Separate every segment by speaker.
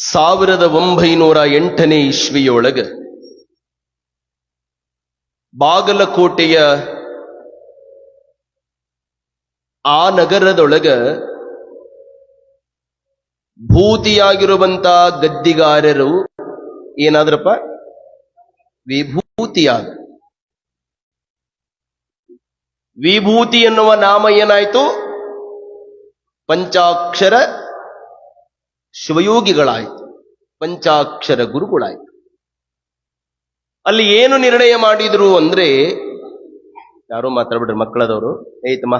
Speaker 1: 1908 ಇಸ್ವಿಯೊಳಗ ಬಾಗಲಕೋಟೆಯ ಆ ನಗರದೊಳಗ ಭೂತಿಯಾಗಿರುವಂತ ಗದ್ದಿಗಾರರು ಏನಾದ್ರಪ್ಪ ವಿಭೂತಿಯಾದ. ವಿಭೂತಿ ಎನ್ನುವ ನಾಮ ಏನಾಯ್ತು? ಪಂಚಾಕ್ಷರ ಶಿವಯೋಗಿಗಳಾಯ್ತು, ಪಂಚಾಕ್ಷರ ಗುರುಗಳಾಯ್ತು. ಅಲ್ಲಿ ಏನು ನಿರ್ಣಯ ಮಾಡಿದ್ರು ಅಂದ್ರೆ, ಯಾರೋ ಮಾತಾಡ್ಬಿಡ್ರಿ ಮಕ್ಕಳದವರು, ಏತಮ್ಮ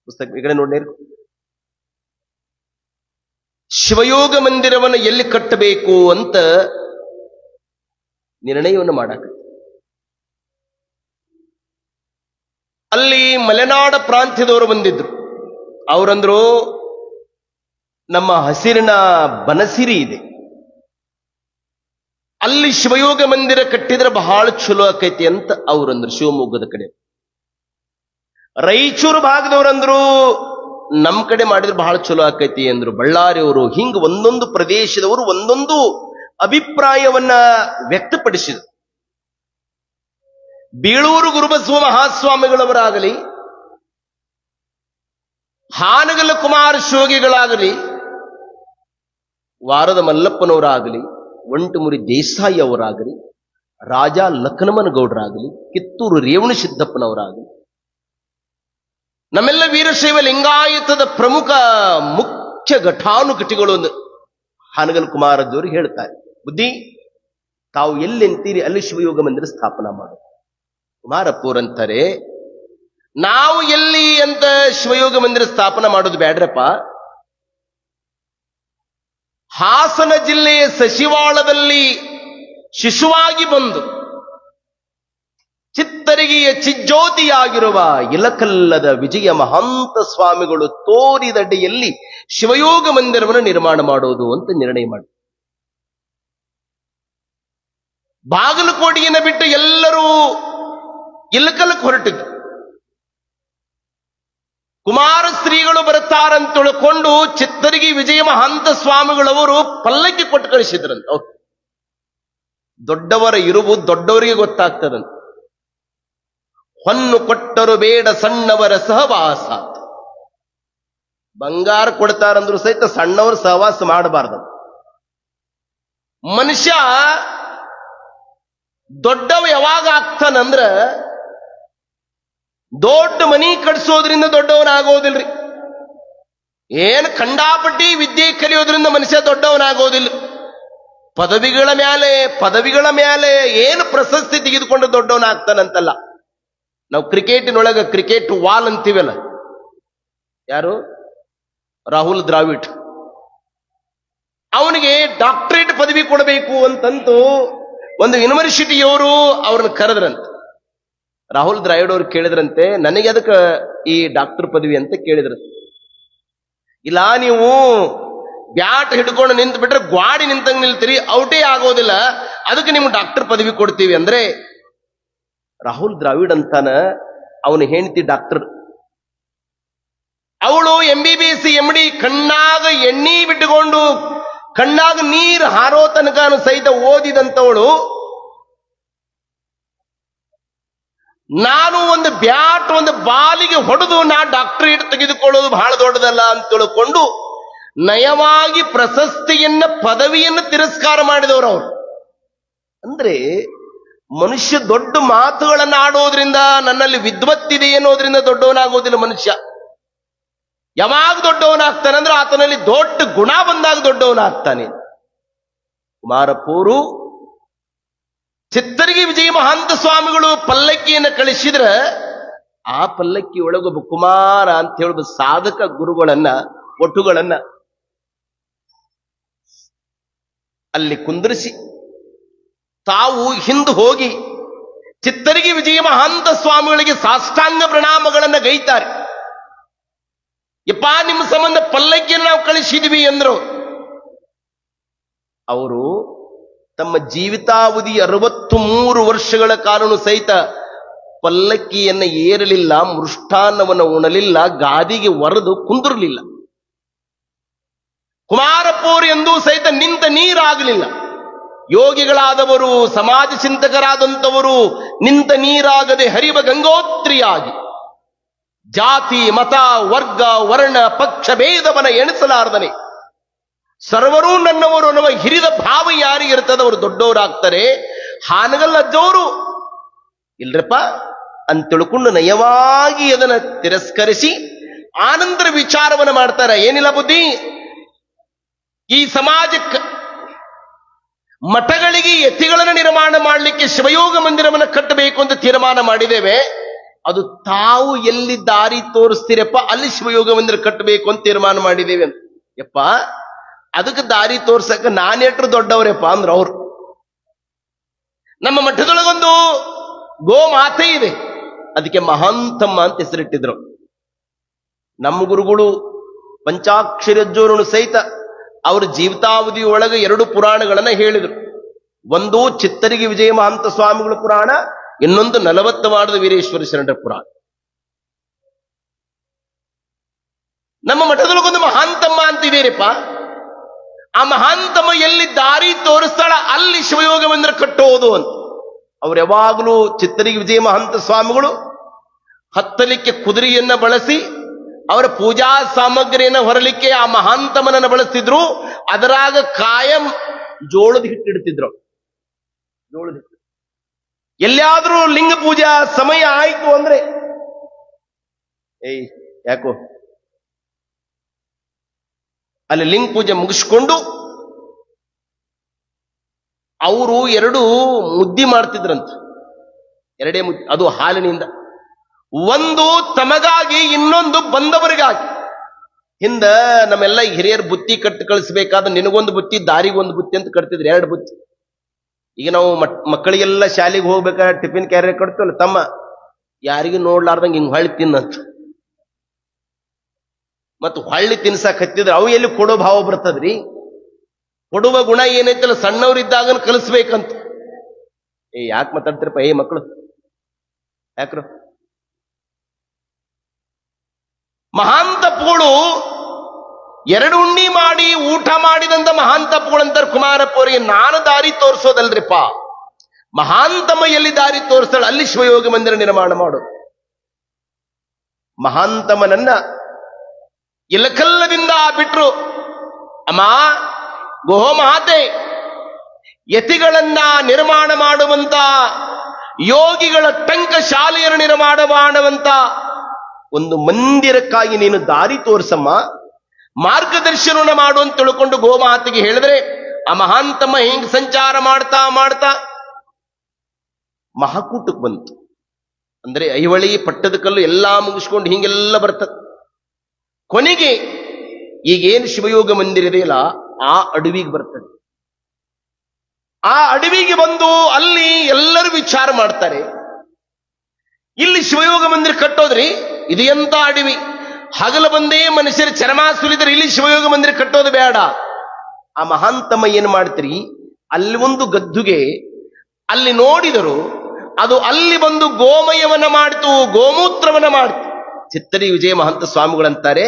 Speaker 1: ಪುಸ್ತಕ ಈ ಕಡೆ ನೋಡಿ, ಶಿವಯೋಗ ಮಂದಿರವನ್ನು ಎಲ್ಲಿ ಕಟ್ಟಬೇಕು ಅಂತ ನಿರ್ಣಯವನ್ನು ಮಾಡಕ. ಅಲ್ಲಿ ಮಲೆನಾಡ ಪ್ರಾಂತ್ಯದವರು ಬಂದಿದ್ರು. ಅವರಂದ್ರು, ನಮ್ಮ ಹಸಿರಿನ ಬನಸಿರಿ ಇದೆ, ಅಲ್ಲಿ ಶಿವಯೋಗ ಮಂದಿರ ಕಟ್ಟಿದ್ರೆ ಬಹಳ ಚಲೋ ಆಕೈತಿ ಅಂತ ಅವರಂದ್ರು. ಶಿವಮೊಗ್ಗದ ಕಡೆ. ರಾಯಚೂರು ಭಾಗದವರಂದ್ರು, ನಮ್ ಕಡೆ ಮಾಡಿದ್ರೆ ಬಹಳ ಚಲೋ ಆಕೈತಿ ಅಂದ್ರು. ಬಳ್ಳಾರಿಯವರು, ಹಿಂಗ ಒಂದೊಂದು ಪ್ರದೇಶದವರು ಒಂದೊಂದು ಅಭಿಪ್ರಾಯವನ್ನ ವ್ಯಕ್ತಪಡಿಸಿದರು. ಬೀಳೂರು ಗುರುಬಸವ ಮಹಾಸ್ವಾಮಿಗಳವರಾಗಲಿ, ಹಾನಗಲ ಕುಮಾರ ಶಿವಯೋಗಿಗಳಾಗಲಿ, ವಾರದ ಮಲ್ಲಪ್ಪನವರಾಗಲಿ, ಒಂಟುಮುರಿ ದೇಸಾಯಿ ಅವರಾಗಲಿ, ರಾಜ ಲಖನಮನಗೌಡರಾಗಲಿ, ಕಿತ್ತೂರು ರೇವಣ ಸಿದ್ದಪ್ಪನವರಾಗಲಿ, ನಮ್ಮೆಲ್ಲ ವೀರಶೈವ ಲಿಂಗಾಯತದ ಪ್ರಮುಖ ಮುಖ್ಯ ಘಟಾನುಘಟಿಗಳು ಹಾನಗಲ್ ಕುಮಾರದವರು ಹೇಳ್ತಾರೆ, ಬುದ್ಧಿ ತಾವು ಎಲ್ಲೆಂತೀರಿ ಅಲ್ಲಿ ಶಿವಯೋಗ ಮಂದಿರ ಸ್ಥಾಪನಾ ಮಾಡು. ಕುಮಾರಪ್ಪೋರಂತಾರೆ, ನಾವು ಎಲ್ಲಿ ಅಂತ ಶಿವಯೋಗ ಮಂದಿರ ಸ್ಥಾಪನಾ ಮಾಡೋದು ಬ್ಯಾಡ್ರಪ್ಪ, ಹಾಸನ ಜಿಲ್ಲೆಯ ಸಸಿವಾಳದಲ್ಲಿ ಶಿಶುವಾಗಿ ಬಂದು ಚಿತ್ತರಿಗೆಯ ಚಿಜ್ಯೋತಿಯಾಗಿರುವ ಇಲಕಲ್ಲದ ವಿಜಯ ಮಹಾಂತ ಸ್ವಾಮಿಗಳು ತೋರಿದಡಿಯಲ್ಲಿ ಶಿವಯೋಗ ಮಂದಿರವನ್ನು ನಿರ್ಮಾಣ ಮಾಡೋದು ಅಂತ ನಿರ್ಣಯ ಮಾಡಿ, ಬಾಗಲಕೋಟೆಯನ್ನು ಬಿಟ್ಟು ಎಲ್ಲರೂ ಇಲಕಲಕ್ಕೆ ಹೊರಟಿದ್ರು. ಕುಮಾರ ಶ್ರೀಗಳು ಬರುತ್ತಾರಂತ ತಿಳ್ಕೊಂಡು ಚಿತ್ತರಿಗೆ ವಿಜಯ ಮಹಾಂತ ಸ್ವಾಮಿಗಳವರು ಪಲ್ಲಕ್ಕಿ ಕೊಟ್ಟು ಕಳಿಸಿದ್ರಂತ. ದೊಡ್ಡವರ ಇರುವು ದೊಡ್ಡವರಿಗೆ ಗೊತ್ತಾಗ್ತದಂತ. ಹೊನ್ನು ಕೊಟ್ಟರು ಬೇಡ ಸಣ್ಣವರ ಸಹವಾಸ. ಬಂಗಾರ ಕೊಡ್ತಾರಂದ್ರು ಸಹಿತ ಸಣ್ಣವರ ಸಹವಾಸ ಮಾಡಬಾರ್ದು. ಮನುಷ್ಯ ದೊಡ್ಡವ ಯಾವಾಗ ಆಗ್ತಾನಂದ್ರ, ದೊಡ್ಡ ಮನಿ ಕಟ್ಸೋದ್ರಿಂದ ದೊಡ್ಡವನಾಗೋದಿಲ್ರಿ. ಏನ್ ಖಂಡಾಪಟ್ಟಿ ವಿದ್ಯೆ ಕಲಿಯೋದ್ರಿಂದ ಮನುಷ್ಯ ದೊಡ್ಡವನಾಗೋದಿಲ್ಲ. ಪದವಿಗಳ ಮ್ಯಾಲೆ ಏನು ಪ್ರಶಸ್ತಿ ತೆಗೆದುಕೊಂಡು ದೊಡ್ಡವನಾಗ್ತಾನಂತಲ್ಲ. ನಾವು ಕ್ರಿಕೆಟಿನೊಳಗ ಕ್ರಿಕೆಟ್ ವಾಲ್ ಅಂತೀವಲ್ಲ, ಯಾರು? ರಾಹುಲ್ ದ್ರಾವಿಡ್. ಅವನಿಗೆ ಡಾಕ್ಟರೇಟ್ ಪದವಿ ಕೊಡಬೇಕು ಅಂತಂತೂ ಒಂದು ಯೂನಿವರ್ಸಿಟಿಯವರು ಅವ್ರನ್ನ ಕರೆದ್ರಂತೆ. ರಾಹುಲ್ ದ್ರಾವಿಡ್ ಅವ್ರು ಕೇಳಿದ್ರಂತೆ, ನನಗೆ ಅದಕ್ಕೆ ಈ ಡಾಕ್ಟರ್ ಪದವಿ ಅಂತ ಕೇಳಿದ್ರು. ಇಲ್ಲ, ನೀವು ಬ್ಯಾಟ್ ಹಿಡ್ಕೊಂಡು ನಿಂತು ಬಿಟ್ರೆ ಗ್ವಾಡಿ ನಿಂತಂಗೆ ನಿಲ್ತೀರಿ, ಔಟೇ ಆಗೋದಿಲ್ಲ, ಅದಕ್ಕೆ ನಿಮ್ಗೆ ಡಾಕ್ಟರ್ ಪದವಿ ಕೊಡ್ತೀವಿ ಅಂದ್ರೆ, ರಾಹುಲ್ ದ್ರಾವಿಡ್ ಅಂತಾನ ಅವನ ಹೆಂಡತಿ ಡಾಕ್ಟರ್. ಅವಳು MBBS MD ಕಣ್ಣಾಗ ಎಣ್ಣಿ ಬಿಟ್ಟುಕೊಂಡು ಕಣ್ಣಾಗ ನೀರು ಹಾರೋ ತನಕ ಸಹಿತ ಓದಿದಂತವಳು, ನಾನು ಒಂದು ಬ್ಯಾಟ್ ಒಂದು ಬಾಲಿಗೆ ಹೊಡೆದು ನಾ ಡಾಕ್ಟರೇಟ್ ತೆಗೆದುಕೊಳ್ಳೋದು ಬಹಳ ದೊಡ್ಡದಲ್ಲ ಅಂತ ತಿಳ್ಕೊಂಡು ನಯವಾಗಿ ಪ್ರಶಸ್ತಿಯನ್ನ ಪದವಿಯನ್ನು ತಿರಸ್ಕಾರ ಮಾಡಿದವರು ಅವರು. ಅಂದ್ರೆ ಮನುಷ್ಯ ದೊಡ್ಡ ಮಾತುಗಳನ್ನು ಆಡೋದ್ರಿಂದ, ನನ್ನಲ್ಲಿ ವಿದ್ವತ್ತಿದೆ ಅನ್ನೋದ್ರಿಂದ ದೊಡ್ಡವನಾಗೋದಿಲ್ಲ ಮನುಷ್ಯ. ಯಾವಾಗ ದೊಡ್ಡವನಾಗ್ತಾನೆ ಅಂದ್ರೆ ಆತನಲ್ಲಿ ದೊಡ್ಡ ಗುಣ ಬಂದಾಗ ದೊಡ್ಡವನಾಗ್ತಾನೆ. ಕುಮಾರಪ್ಪೋರು ಚಿತ್ತರಿಗೆ ವಿಜಯ ಮಹಾಂತ ಸ್ವಾಮಿಗಳು ಪಲ್ಲಕ್ಕಿಯನ್ನು ಕಳಿಸಿದ್ರೆ, ಆ ಪಲ್ಲಕ್ಕಿ ಒಳಗೊಬ್ಬ ಕುಮಾರ ಅಂತ ಹೇಳೋದು ಸಾಧಕ ಗುರುಗಳನ್ನ, ಒಟ್ಟುಗಳನ್ನ ಅಲ್ಲಿ ಕುಂದರಿಸಿ ತಾವು ಹಿಂದೆ ಹೋಗಿ ಚಿತ್ತರಿಗೆ ವಿಜಯ ಮಹಾಂತ ಸ್ವಾಮಿಗಳಿಗೆ ಸಾಷ್ಟಾಂಗ ಪ್ರಣಾಮಗಳನ್ನು ಗೈತಾರೆ. ಯಪ್ಪ, ನಿಮ್ಮ ಸಂಬಂಧ ಪಲ್ಲಕ್ಕಿಯನ್ನು ನಾವು ಕಳಿಸಿದ್ವಿ ಅಂದ್ರು. ಅವರು ತಮ್ಮ ಜೀವಿತಾವಧಿ 63 ವರ್ಷಗಳ ಕಾಲನು ಸಹಿತ ಪಲ್ಲಕ್ಕಿಯನ್ನು ಏರಲಿಲ್ಲ, ಮೃಷ್ಟಾನ್ನವನ್ನು ಉಣಲಿಲ್ಲ, ಗಾದಿಗೆ ಒರೆದು ಕುಂದಿರಲಿಲ್ಲ. ಕುಮಾರಪುರಿ ಎಂದೂ ಸಹಿತ ನಿಂತ ನೀರಾಗಲಿಲ್ಲ. ಯೋಗಿಗಳಾದವರು, ಸಮಾಜ ಚಿಂತಕರಾದಂಥವರು ನಿಂತ ನೀರಾಗದೆ ಹರಿವ ಗಂಗೋತ್ರಿಯಾಗಿ ಜಾತಿ, ಮತ, ವರ್ಗ, ವರ್ಣ, ಪಕ್ಷ ಭೇದವನ ಎಣಿಸಲಾರ್ದನೆ ಸರ್ವರೂ ನನ್ನವರು ನಮ್ಮ ಹಿರಿದ ಭಾವ ಯಾರಿಗಿರ್ತದ ಅವರು ದೊಡ್ಡವರಾಗ್ತಾರೆ. ಹಾನಗಲ್ಲಜ್ಜವರು ಇಲ್ರಪ್ಪ ಅಂತ ತಿಳ್ಕೊಂಡು ನಯವಾಗಿ ಅದನ್ನು ತಿರಸ್ಕರಿಸಿ ಆನಂತರ ವಿಚಾರವನ್ನು ಮಾಡ್ತಾರೆ. ಏನಿಲ್ಲ ಬುದ್ಧಿ, ಈ ಸಮಾಜಕ್ಕೆ ಮಠಗಳಿಗೆ ಯತಿಗಳನ್ನು ನಿರ್ಮಾಣ ಮಾಡಲಿಕ್ಕೆ ಶಿವಯೋಗ ಮಂದಿರವನ್ನು ಕಟ್ಟಬೇಕು ಅಂತ ತೀರ್ಮಾನ ಮಾಡಿದ್ದೇವೆ. ಅದು ತಾವು ಎಲ್ಲಿ ದಾರಿ ತೋರಿಸ್ತೀರಪ್ಪ ಅಲ್ಲಿ ಶಿವಯೋಗ ಮಂದಿರ ಕಟ್ಟಬೇಕು ಅಂತ ತೀರ್ಮಾನ ಮಾಡಿದ್ದೇವೆ ಅಂತ. ಯಪ್ಪ ಅದಕ್ಕೆ ದಾರಿ ತೋರ್ಸಕ್ಕೆ ನಾನೆಟ್ರು ದೊಡ್ಡವರಪ್ಪ ಅಂದ್ರ ಅವ್ರು. ನಮ್ಮ ಮಠದೊಳಗೊಂದು ಗೋ ಮಾತೆ ಇದೆ, ಅದಕ್ಕೆ ಮಹಾಂತಮ್ಮ ಅಂತ ಹೆಸರಿಟ್ಟಿದ್ರು. ನಮ್ಮ ಗುರುಗಳು ಪಂಚಾಕ್ಷರಜ್ಜೋರನು ಸಹಿತ ಅವರ ಜೀವಿತಾವಧಿಯೊಳಗೆ 2 ಪುರಾಣಗಳನ್ನ ಹೇಳಿದರು. ಒಂದು ಚಿತ್ತರಿಗೆ ವಿಜಯ ಮಹಾಂತ ಸ್ವಾಮಿಗಳ ಪುರಾಣ, ಇನ್ನೊಂದು 40 ವಾರದ ವೀರೇಶ್ವರ ಶರಣರ ಪುರಾಣ. ನಮ್ಮ ಮಠದೊಳಗೊಂದು ಮಹಾಂತಮ್ಮ ಅಂತಿದ್ದೀರಪ್ಪ. ಆ ಮಹಾಂತಮ್ಮ ಎಲ್ಲಿ ದಾರಿ ತೋರಿಸ್ತಾಳ ಅಲ್ಲಿ ಶಿವಯೋಗ ಮಂದಿರ ಕಟ್ಟೋದು ಅಂತ. ಅವ್ರು ಯಾವಾಗಲೂ ಚಿತ್ತರಿಗೆ ವಿಜಯ ಮಹಾಂತ ಸ್ವಾಮಿಗಳು ಹತ್ತಲಿಕ್ಕೆ ಕುದುರೆಯನ್ನ ಬಳಸಿ ಅವರ ಪೂಜಾ ಸಾಮಗ್ರಿಯನ್ನು ಹೊರಲಿಕ್ಕೆ ಆ ಮಹಾಂತಮನನ್ನು ಬಳಸ್ತಿದ್ರು. ಅದರಾಗ ಕಾಯಂ ಜೋಳದ ಹಿಟ್ಟಿಡ್ತಿದ್ರು. ಜೋಳದ ಹಿಟ್ಟು ಎಲ್ಲಿಯಾದ್ರೂ ಲಿಂಗ ಪೂಜಾ ಸಮಯ ಆಯ್ತು ಅಂದ್ರೆ ಯಾಕೋ ಅಲ್ಲಿ ಲಿಂಗ ಪೂಜೆ ಮುಗಿಸ್ಕೊಂಡು ಅವರು 2 ಮುದ್ದಿ ಮಾಡ್ತಿದ್ರಂತ. 2 ಮುದ್ದಿ, ಅದು ಹಾಲಿನಿಂದ. ಒಂದು ತಮಗಾಗಿ, ಇನ್ನೊಂದು ಬಂದವರಿಗಾಗಿ. ಹಿಂದ ನಮ್ಮೆಲ್ಲ ಹಿರಿಯರು ಬುತ್ತಿ ಕಟ್ಟು ಕಳಿಸ್ಬೇಕಾದ್ರೆ ನಿನಗೊಂದು ಬುತ್ತಿ, ದಾರಿಗೊಂದು ಬುತ್ತಿ ಅಂತ ಕಟ್ತಿದ್ರು. 2 ಬುತ್ತಿ. ಈಗ ನಾವು ಮಕ್ಕಳಿಗೆಲ್ಲ ಶಾಲೆಗೆ ಹೋಗ್ಬೇಕಾದ್ರೆ ಟಿಫಿನ್ ಕ್ಯಾರಿಯರ್ ಕಟ್ತೀವಲ್ಲ, ತಮ್ಮ ಯಾರಿಗೂ ನೋಡ್ಲಾರ್ದಂಗೆ ಹಿಂಗ್ ಹೊಳ್ಳಿ ತಿನ್ನಂತ. ಮತ್ತು ಹೊಳ್ಳಿ ತಿನ್ಸಕ್ ಹತ್ತಿದ್ರೆ ಅವು ಎಲ್ಲಿ ಕೊಡೋ ಭಾವ ಬರ್ತದ್ರಿ. ಕೊಡುವ ಗುಣ ಏನೈತಲ್ಲ ಸಣ್ಣವರಿದ್ದಾಗ ಕಲಿಸ್ಬೇಕಂತ. ಯಾಕೆ ಮಾತಾಡ್ತಿರಪ್ಪ ಮಕ್ಕಳು ಯಾಕ್ರು? ಮಹಾಂತಪ್ಪಗಳು 2 ಉಣ್ಣಿ ಮಾಡಿ ಊಟ ಮಾಡಿದಂತ ಮಹಾಂತಪ್ಪಗಳು ಅಂತಾರೆ ಕುಮಾರಪ್ಪವರಿಗೆ. ನಾನು ದಾರಿ ತೋರಿಸೋದಲ್ರಿಪ್ಪ, ಮಹಾಂತಮ್ಮ ಎಲ್ಲಿ ದಾರಿ ತೋರಿಸ್ತಾಳೆ ಅಲ್ಲಿ ಶಿವಯೋಗ ಮಂದಿರ ನಿರ್ಮಾಣ ಮಾಡು. ಮಹಾಂತಮ್ಮನನ್ನ ಇಲಕಲ್ಲದಿಂದ ಬಿಟ್ರು. ಅಮ್ಮ ಗೋಹೋ ಮಹಾತೆ, ಯತಿಗಳನ್ನ ನಿರ್ಮಾಣ ಮಾಡುವಂತ, ಯೋಗಿಗಳ ಟಂಕ ಶಾಲೆಯನ್ನು ನಿರ್ಮಾಣ ಮಾಡುವಂತ ಒಂದು ಮಂದಿರಕ್ಕಾಗಿ ನೀನು ದಾರಿ ತೋರಿಸಮ್ಮ, ಮಾರ್ಗದರ್ಶನವನ್ನು ಮಾಡು ಅಂತ ತಿಳ್ಕೊಂಡು ಗೋಮಾತೆಗೆ ಹೇಳಿದ್ರೆ ಆ ಮಹಾಂತಮ್ಮ ಹಿಂಗ್ ಸಂಚಾರ ಮಾಡ್ತಾ ಮಾಡ್ತಾ ಮಹಾಕೂಟಕ್ಕೆ ಬಂತು. ಅಂದ್ರೆ ಐಹೊಳಿ ಪಟ್ಟದ ಕಲ್ಲು ಎಲ್ಲಾ ಮುಗಿಸ್ಕೊಂಡು ಹಿಂಗೆಲ್ಲ ಬರ್ತದೆ. ಕೊನೆಗೆ ಈಗೇನು ಶಿವಯೋಗ ಮಂದಿರ ಇದೆಯಲ್ಲ ಆ ಅಡವಿಗೆ ಬರ್ತದೆ. ಆ ಅಡವಿಗೆ ಬಂದು ಅಲ್ಲಿ ಎಲ್ಲರೂ ವಿಚಾರ ಮಾಡ್ತಾರೆ, ಇಲ್ಲಿ ಶಿವಯೋಗ ಮಂದಿರ ಕಟ್ಟೋದ್ರಿ, ಇದು ಎಂತ ಅಡವಿ, ಹಗಲು ಬಂದೇ ಮನುಷ್ಯರು ಚರ್ಮ ಸುಲಿದ್ರೆ ಇಲ್ಲಿ ಶಿವಯೋಗ ಮಂದಿರ ಕಟ್ಟೋದು ಬೇಡ. ಆ ಮಹಾಂತಮ್ಮ ಏನ್ ಮಾಡ್ತೀರಿ, ಅಲ್ಲಿ ಒಂದು ಗದ್ದುಗೆ ಅಲ್ಲಿ ನೋಡಿದರು, ಅದು ಅಲ್ಲಿ ಬಂದು ಗೋಮಯವನ್ನ ಮಾಡಿತು, ಗೋಮೂತ್ರವನ್ನ ಮಾಡಿತು. ಚಿತ್ತರಿ ವಿಜಯ ಮಹಂತ ಸ್ವಾಮಿಗಳಂತಾರೆ,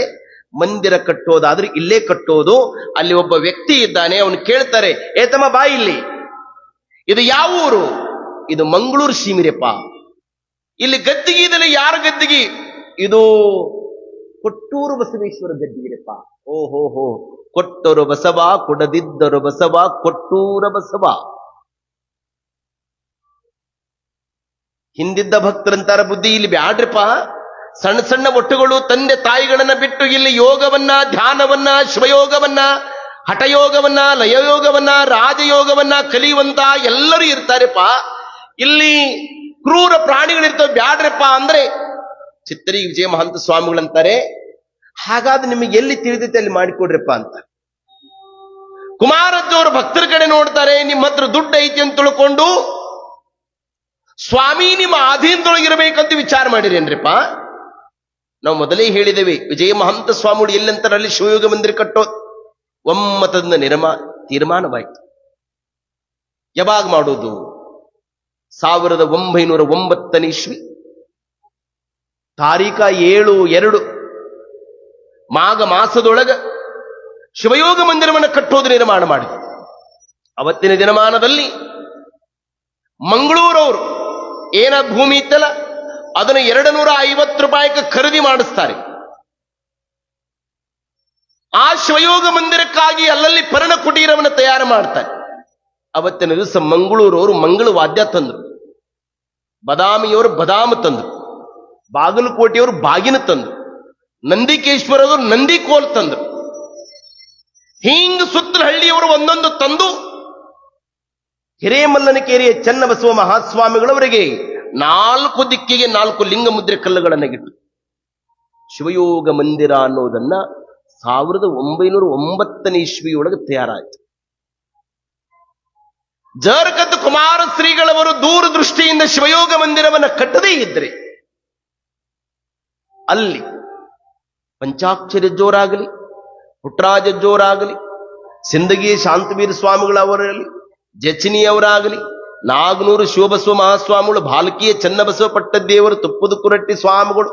Speaker 1: ಮಂದಿರ ಕಟ್ಟೋದಾದ್ರೆ ಇಲ್ಲೇ ಕಟ್ಟೋದು. ಅಲ್ಲಿ ಒಬ್ಬ ವ್ಯಕ್ತಿ ಇದ್ದಾನೆ, ಅವನು ಕೇಳ್ತಾರೆ, ಏತಮ್ಮ ಬಾ ಇಲ್ಲಿ, ಇದು ಯಾವ ಊರು? ಇದು ಮಂಗಳೂರು ಸೀಮಿರೆಪ್ಪ. ಇಲ್ಲಿ ಗದ್ದಿಗೆ ಇದರಲ್ಲಿ ಯಾರ ಗದ್ದಿಗೆ? ಇದು ಕೊಟ್ಟೂರು ಬಸವೇಶ್ವರ ಗದ್ದಿಗೆಪ್ಪ. ಓಹೋ, ಕೊಟ್ಟರು ಬಸವ, ಕೊಡದಿದ್ದರು ಬಸವ, ಕೊಟ್ಟೂರ ಬಸವ. ಹಿಂದಿದ್ದ ಭಕ್ತರಂತಾರ ಬುದ್ಧಿ ಇಲ್ಲಿ ಬ್ಯಾಡ್ರಿಪ್ಪ, ಸಣ್ಣ ಸಣ್ಣ ಒಟ್ಟುಗಳು ತಂದೆ ತಾಯಿಗಳನ್ನ ಬಿಟ್ಟು ಇಲ್ಲಿ ಯೋಗವನ್ನ, ಧ್ಯಾನವನ್ನ, ಶಿವಯೋಗವನ್ನ, ಹಠಯೋಗವನ್ನ, ಲಯಯೋಗವನ್ನ, ರಾಜಯೋಗವನ್ನ ಕಲಿಯುವಂತ ಎಲ್ಲರೂ ಇರ್ತಾರೆಪ್ಪ. ಇಲ್ಲಿ ಕ್ರೂರ ಪ್ರಾಣಿಗಳಿರ್ತವೆ, ಬ್ಯಾಡ್ರಪ್ಪ ಅಂದ್ರೆ ಚಿತ್ತರಿ ವಿಜಯ ಮಹಂತ ಸ್ವಾಮಿಗಳಂತಾರೆ, ಹಾಗಾದ್ರೆ ನಿಮಗೆ ಎಲ್ಲಿ ತಿಳಿದೈತೆ ಅಲ್ಲಿ ಮಾಡಿಕೊಡ್ರಪ್ಪ ಅಂತ. ಕುಮಾರಜ್ಜವರು ಭಕ್ತರ ಕಡೆ ನೋಡ್ತಾರೆ, ನಿಮ್ಮ ಹತ್ರ ದುಡ್ಡು ಐತಿ ಅಂತ ತಿಳ್ಕೊಂಡು ಸ್ವಾಮಿ ನಿಮ್ಮ ಅಧೀನದೊಳಗಿರಬೇಕಂತ ವಿಚಾರ ಮಾಡಿರೇನ್ರಿಪ್ಪ. ನಾವು ಮೊದಲೇ ಹೇಳಿದ್ದೇವೆ, ವಿಜಯ ಮಹಂತ ಸ್ವಾಮಿಗಳು ಎಲ್ಲಂತಾರೆ ಅಲ್ಲಿ ಶಿವಯೋಗ ಮಂದಿರ ಕಟ್ಟೋ ಒಮ್ಮತದಿಂದ ತೀರ್ಮಾನವಾಯಿತು. ಯಾವಾಗ ಮಾಡೋದು? 1909 ಇಸ್ವಿ ತಾರೀಖ 7/2 ಮಾಘ ಮಾಸದೊಳಗ ಶಿವಯೋಗ ಮಂದಿರವನ್ನು ಕಟ್ಟೋದು ನಿರ್ಮಾಣ ಮಾಡಿದರು. ಅವತ್ತಿನ ದಿನಮಾನದಲ್ಲಿ ಮಂಗಳೂರವರು ಏನ ಭೂಮಿ ಇತ್ತಲ್ಲ ಅದನ್ನು 250 ರೂಪಾಯಿಗೆ ಖರೀದಿ ಮಾಡಿಸ್ತಾರೆ. ಆ ಶಿವಯೋಗ ಮಂದಿರಕ್ಕಾಗಿ ಅಲ್ಲಲ್ಲಿ ಪರ್ಣ ಕುಟೀರವನ್ನು ತಯಾರು ಮಾಡ್ತಾರೆ. ಅವತ್ತಿನ ದಿವಸ ಮಂಗಳೂರವರು ಮಂಗಳ ವಾದ್ಯ ತಂದರು, ಬದಾಮಿಯವರು ಬದಾಮ ತಂದರು, ಬಾಗಲಕೋಟೆಯವರು ಬಾಗಿನ ತಂದರು, ನಂದಿಕೇಶ್ವರವರು ನಂದಿ ಕೋಲ್ ತಂದರು. ಹಿಂಗ ಸುತ್ತಲ ಹಳ್ಳಿಯವರು ಒಂದೊಂದು ತಂದು ಹಿರೇಮಲ್ಲನಕೇರಿಯ ಚನ್ನಬಸವ ಮಹಾಸ್ವಾಮಿಗಳವರಿಗೆ 4 ದಿಕ್ಕಿಗೆ 4 ಲಿಂಗ ಮುದ್ರೆ ಕಲ್ಲುಗಳನ್ನು ಇಟ್ಟು ಶಿವಯೋಗ ಮಂದಿರ ಅನ್ನೋದನ್ನ 1909ನೇ ಇಸ್ವಿಯೊಳಗೆ ತಯಾರಾಯಿತು. ಜರ್ಕತ್ ಕುಮಾರ ಶ್ರೀಗಳವರು ದೂರದೃಷ್ಟಿಯಿಂದ ಶಿವಯೋಗ ಮಂದಿರವನ್ನು ಕಟ್ಟದೇ ಇದ್ರೆ ಅಲ್ಲಿ ಪಂಚಾಕ್ಷರಿ ಜೋರಾಗಲಿ, ಪುಟ್ಟರಾಜ ಜೋರಾಗಲಿ, ಸಿಂದಗಿ ಶಾಂತವೀರ ಸ್ವಾಮಿಗಳವರಲ್ಲಿ, ಜಚಿನಿಯವರಾಗಲಿ, ನಾಗನೂರು ಶಿವಬಸವ ಮಹಾಸ್ವಾಮಿಗಳು, ಭಾಲ್ಕಿಯ ಚನ್ನಬಸವ ಪಟ್ಟದೇವರು, ತುಪ್ಪದ ಕುರಟ್ಟಿ ಸ್ವಾಮಿಗಳು,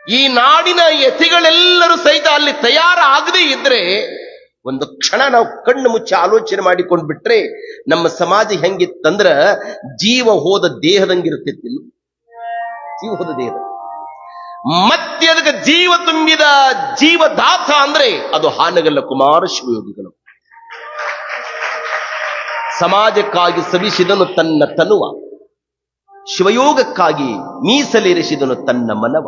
Speaker 1: ಈ ನಾಡಿನ ಯತಿಗಳೆಲ್ಲರೂ ಸಹಿತ ಅಲ್ಲಿ ತಯಾರಾಗದೇ ಇದ್ರೆ ಒಂದು ಕ್ಷಣ ನಾವು ಕಣ್ಣು ಮುಚ್ಚಿ ಆಲೋಚನೆ ಮಾಡಿಕೊಂಡು ಬಿಟ್ರೆ ನಮ್ಮ ಸಮಾಜ ಹೆಂಗಿತ್ತಂದ್ರ ಜೀವ ಹೋದ ದೇಹದಂಗಿರ್ತಿತ್ತಿಲ್ಲ. ಜೀವ ಹೋದ ದೇಹದ ಮತ್ತೆ ಅದಕ್ಕೆ ಜೀವ ತುಂಬಿದ ಜೀವದಾತ ಅಂದ್ರೆ ಅದು ಹಾನಗಲ್ಲ ಕುಮಾರ ಶಿವಯೋಗಿಗಳು. ಸಮಾಜಕ್ಕಾಗಿ ಸವಿಸಿದನು ತನ್ನ ತನುವ, ಶಿವಯೋಗಕ್ಕಾಗಿ ಮೀಸಲಿರಿಸಿದನು ತನ್ನ ಮನವ,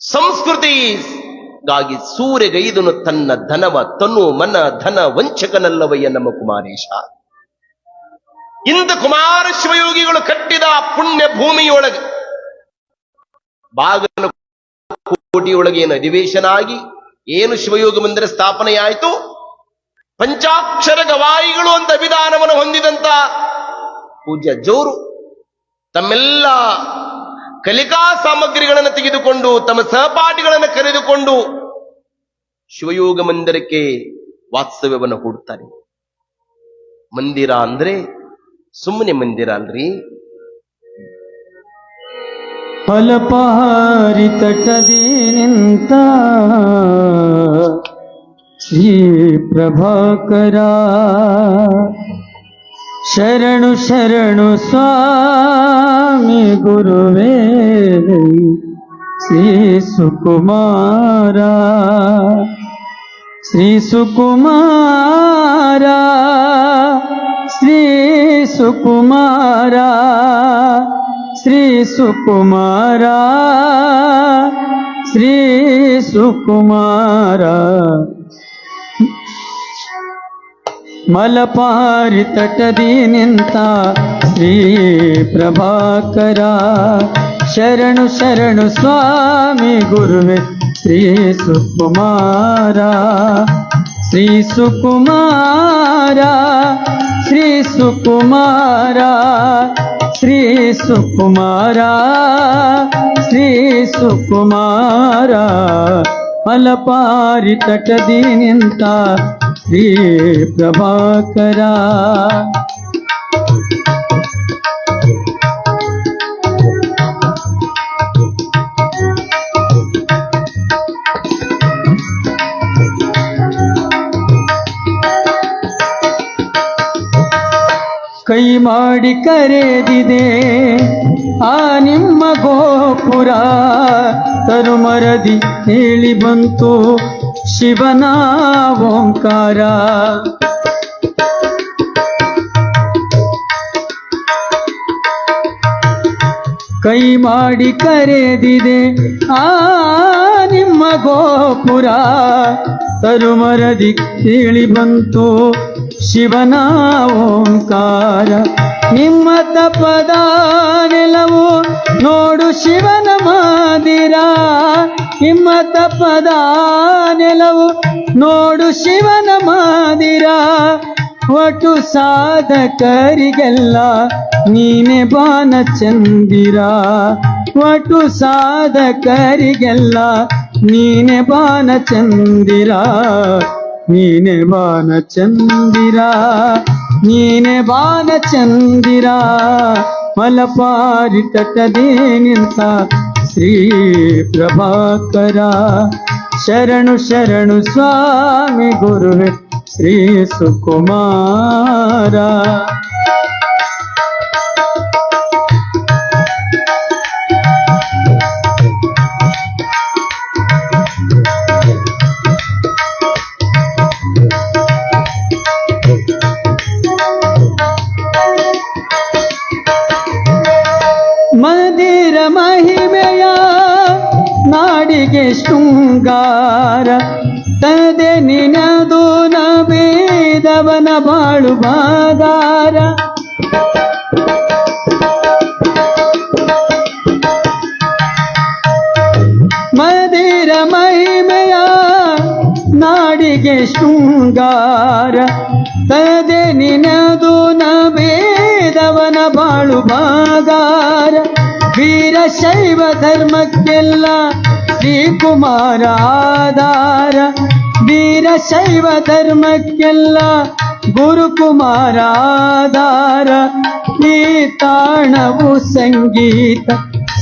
Speaker 1: ಸಂಸ್ಕೃತಿಗಾಗಿ ಸೂರ್ಯಗೈದನು ತನ್ನ ಧನವ, ತನು ಮನ ಧನ ವಂಚಕನಲ್ಲವಯ್ಯ ನಮ್ಮ ಕುಮಾರೇಶ. ಇಂಥ ಕುಮಾರ ಶಿವಯೋಗಿಗಳು ಕಟ್ಟಿದ ಪುಣ್ಯ ಭೂಮಿಯೊಳಗೆ ಬಾಗಲಕೋಟೆಯೊಳಗೆ ಏನು ಅಧಿವೇಶನ ಆಗಿ ಏನು ಶಿವಯೋಗ ಮಂದಿರ ಸ್ಥಾಪನೆಯಾಯಿತು, ಪಂಚಾಕ್ಷರ ಗವಾಯಿಗಳು ಅಂತ ಅಭಿಧಾನವನ್ನು ಹೊಂದಿದಂತ ಪೂಜ್ಯ ಜೋರು ತಮ್ಮೆಲ್ಲ ಕಲಿಕಾ ಸಾಮಗ್ರಿಗಳನ್ನು ತೆಗೆದುಕೊಂಡು ತಮ್ಮ ಸಹಪಾಠಿಗಳನ್ನು ಕರೆದುಕೊಂಡು ಶಿವಯೋಗ ಮಂದಿರಕ್ಕೆ ವಾಸ್ತವ್ಯವನ್ನು ಹೂಡುತ್ತಾರೆ. ಮಂದಿರ ಅಂದ್ರೆ ಸುಮ್ಮನೆ ಮಂದಿರ ಅಲ್ರಿ,
Speaker 2: ಫಲಪಹಾರಿ ತಟದಿ ನಿಂತ ಶ್ರೀ ಪ್ರಭಾಕರ, ಶರಣು ಶರಣು ಸ್ವಾಮಿ ಗುರುವೇ ಶ್ರೀ ಸುಕುಮಾರ, ಶ್ರೀ ಸುಕುಮಾರ, ಶ್ರೀ ಸುಕುಮಾರ, ಶ್ರೀ ಸುಕುಮಾರ, ಶ್ರೀ ಸುಕುಮಾರ. ಮಲಪಾರಿ ತಟದಿ ನಿಂತ ಶ್ರೀ ಪ್ರಭಾಕರ, ಶರಣು ಶರಣು ಸ್ವಾಮಿ ಗುರುವೆ ಶ್ರೀ ಸುಕುಮಾರ, ಶ್ರೀ ಸುಕುಮಾರ, ಶ್ರೀ ಸುಕುಮಾರ, ಶ್ರೀ ಸುಕುಮಾರ, ಶ್ರೀ ಸುಕುಮಾರ. ಮಲಪಾರಿ ತಟದಿ ನಿಂತ ಶ್ರೀ ಪ್ರಭಾಕರ. ಕೈ ಮಾಡಿ ಕರೆದಿದೆ ಆ ನಿಮ್ಮ ಗೋಪುರ, ತರುಮರದಿ ಹೇಳಿ ಬಂತು ಶಿವನ ಓಂಕಾರ. ಕೈ ಮಾಡಿ ಕರೆದಿದೆ ಆ ನಿಮ್ಮ ಗೋಪುರ, ತರುಮರದಿ ಹೇಳಿ ಬಂತು ಶಿವನ ಓಂಕಾರ. ನಿಮ್ಮ ತಪದ ನೆಲವು ನೋಡು ಶಿವನ ಮಾದಿರ, ನಿಮ್ಮ ತಪದ ನೆಲವು ನೋಡು ಶಿವನ ಮಾದಿರ. ಒಟ್ಟು ಸಾಧಕರಿಗೆಲ್ಲ ನೀನೆ ಬಾನ ಚಂದಿರ, ಒಟ್ಟು ಸಾಧಕರಿಗೆಲ್ಲ ನೀನೆ ಬಾನ ಚಂದಿರ, ನೀನೆ ಬಾನ ಚಂದಿರ, ನೀನೆ ಬಾನ ಚಂದಿರ. ಮಲಪಾರಿ ತಟದಿ ನಿಂತ ಶ್ರೀ ಪ್ರಭಾಕರ, ಶರಣು ಶರಣು ಸ್ವಾಮಿ ಗುರುವೆ ಶ್ರೀ ಸುಕುಮಾರ. ಮಂದಿರ ಮಹಿಮೆಯ ನಾಡಿಗೆ ಶೃಂಗಾರ ತದೆ ನಿನದು ನಬೇದವನ ಬಾಳು ಬಾಗಾರ. ಮಂದಿರ ಮಹಿಮೆಯ ನಾಡಿಗೆ ಶೃಂಗಾರ ತದೆ ನಿನದು ನಬೇದವನ ಬಾಳು ಬಾಗಾರ. ವೀರಶೈವ ಧರ್ಮಕ್ಕೆಲ್ಲ ಶ್ರೀಕುಮಾರ ಆಧಾರ. ವೀರಶೈವ ಧರ್ಮಕ್ಕೆಲ್ಲ ಗುರುಕುಮಾರ ಆಧಾರ. ಈ ತಾಣವು ಸಂಗೀತ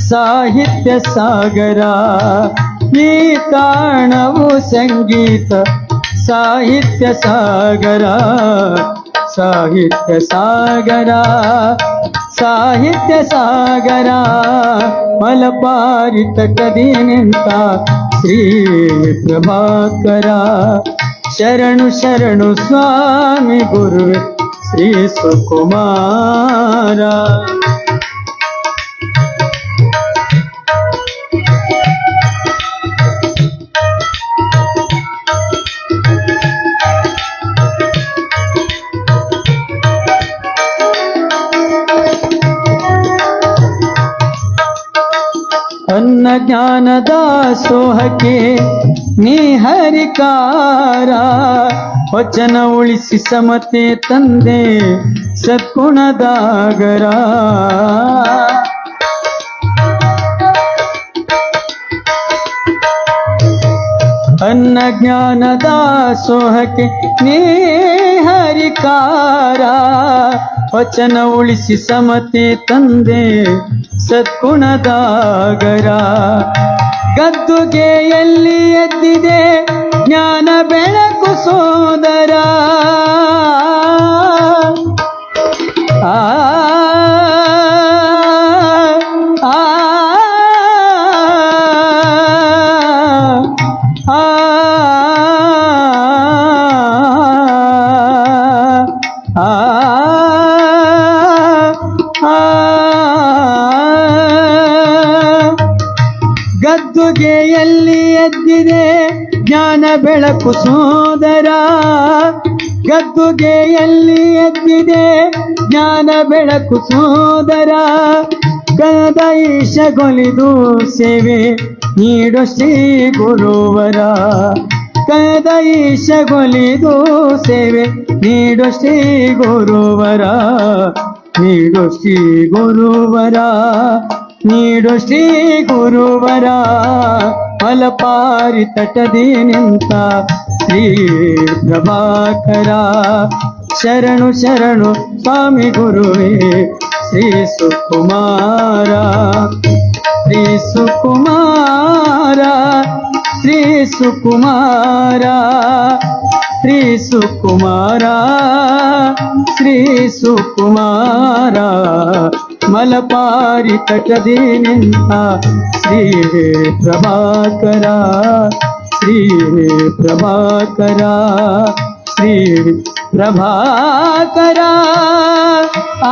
Speaker 2: ಸಾಹಿತ್ಯ ಸಾಗರ. ಈ ತಾಣವು ಸಂಗೀತ ಸಾಹಿತ್ಯ ಸಾಗರ. ಸಾಹಿತ್ಯ ಸಾಗರ ಸಾಹಿತ್ಯ ಸಾಗರ. ಮಲಪಾರಿ ತಟದಿ ನಿಂತ ಶ್ರೀ ಪ್ರಭಾಕರ. ಶರಣು ಶರಣು ಸ್ವಾಮಿ ಗುರುವೆ ಶ್ರೀ ಸುಕುಮಾರ. ಅನ್ನ ಜ್ಞಾನದ ಸೋಹಕ್ಕೆ ನೀ ಹರಿಕಾರ. ವಚನ ಉಳಿಸಿ ಸಮತೆ ತಂದೆ ಸದ್ಗುಣದಾಗರ. ಅನ್ನ ಜ್ಞಾನದ ಸೋಹಕ್ಕೆ ನೀ ಹರಿಕಾರ. ವಚನ ಉಳಿಸಿ ಸಮತೆ ತಂದೆ ಸದ್ಗುಣದಾಗರ. ಗದ್ದುಗೆಯಲ್ಲಿ ಎದ್ದಿದೆ ಜ್ಞಾನ ಬೆಳಕು ಸೋದರ. ಆ ಆ ಗದ್ದುಗೆಯಲ್ಲಿ ಎದ್ದಿದೆ ಜ್ಞಾನ ಬೆಳಕು ಸೋದರ. ಗದ್ದುಗೆಯಲ್ಲಿ ಎದ್ದಿದೆ ಜ್ಞಾನ ಬೆಳಕು ಸೋದರ. ಕದ ಈಶಗೊಲಿದು ಸೇವೆ ನೀಡೋ ಶ್ರೀ ಗುರುವರ. ಕದ ಈಶಗೊಲಿದು ಸೇವೆ ನೀಡೋ ಶ್ರೀ ಗುರುವರ. ನೀಡೋ ಶ್ರೀ ಗುರುವರ. ನೀಡೋ ಶ್ರೀ ಗುರುವರ. ಮಲಪಾರಿ ತಟದಿ ನಿಂತ ಶ್ರೀ ಪ್ರಭಾಕರ. ಶರಣು ಶರಣು ಸ್ವಾಮಿ ಗುರುವೇ ಶ್ರೀ ಸುಕುಮಾರ. ಶ್ರೀ ಸುಕುಮಾರ ಶ್ರೀ ಸುಕುಮಾರ ಶ್ರೀ ಸುಕುಮಾರ ಶ್ರೀ ಸುಕುಮಾರ. ಮಲಪಾರಿ ತಟದಿ ನಿಂತ ಶ್ರೀ ಪ್ರಭಾಕರ. ಶ್ರೀ ಪ್ರಭಾಕರ ಶ್ರೀ ಪ್ರಭಾಕರ. ಆ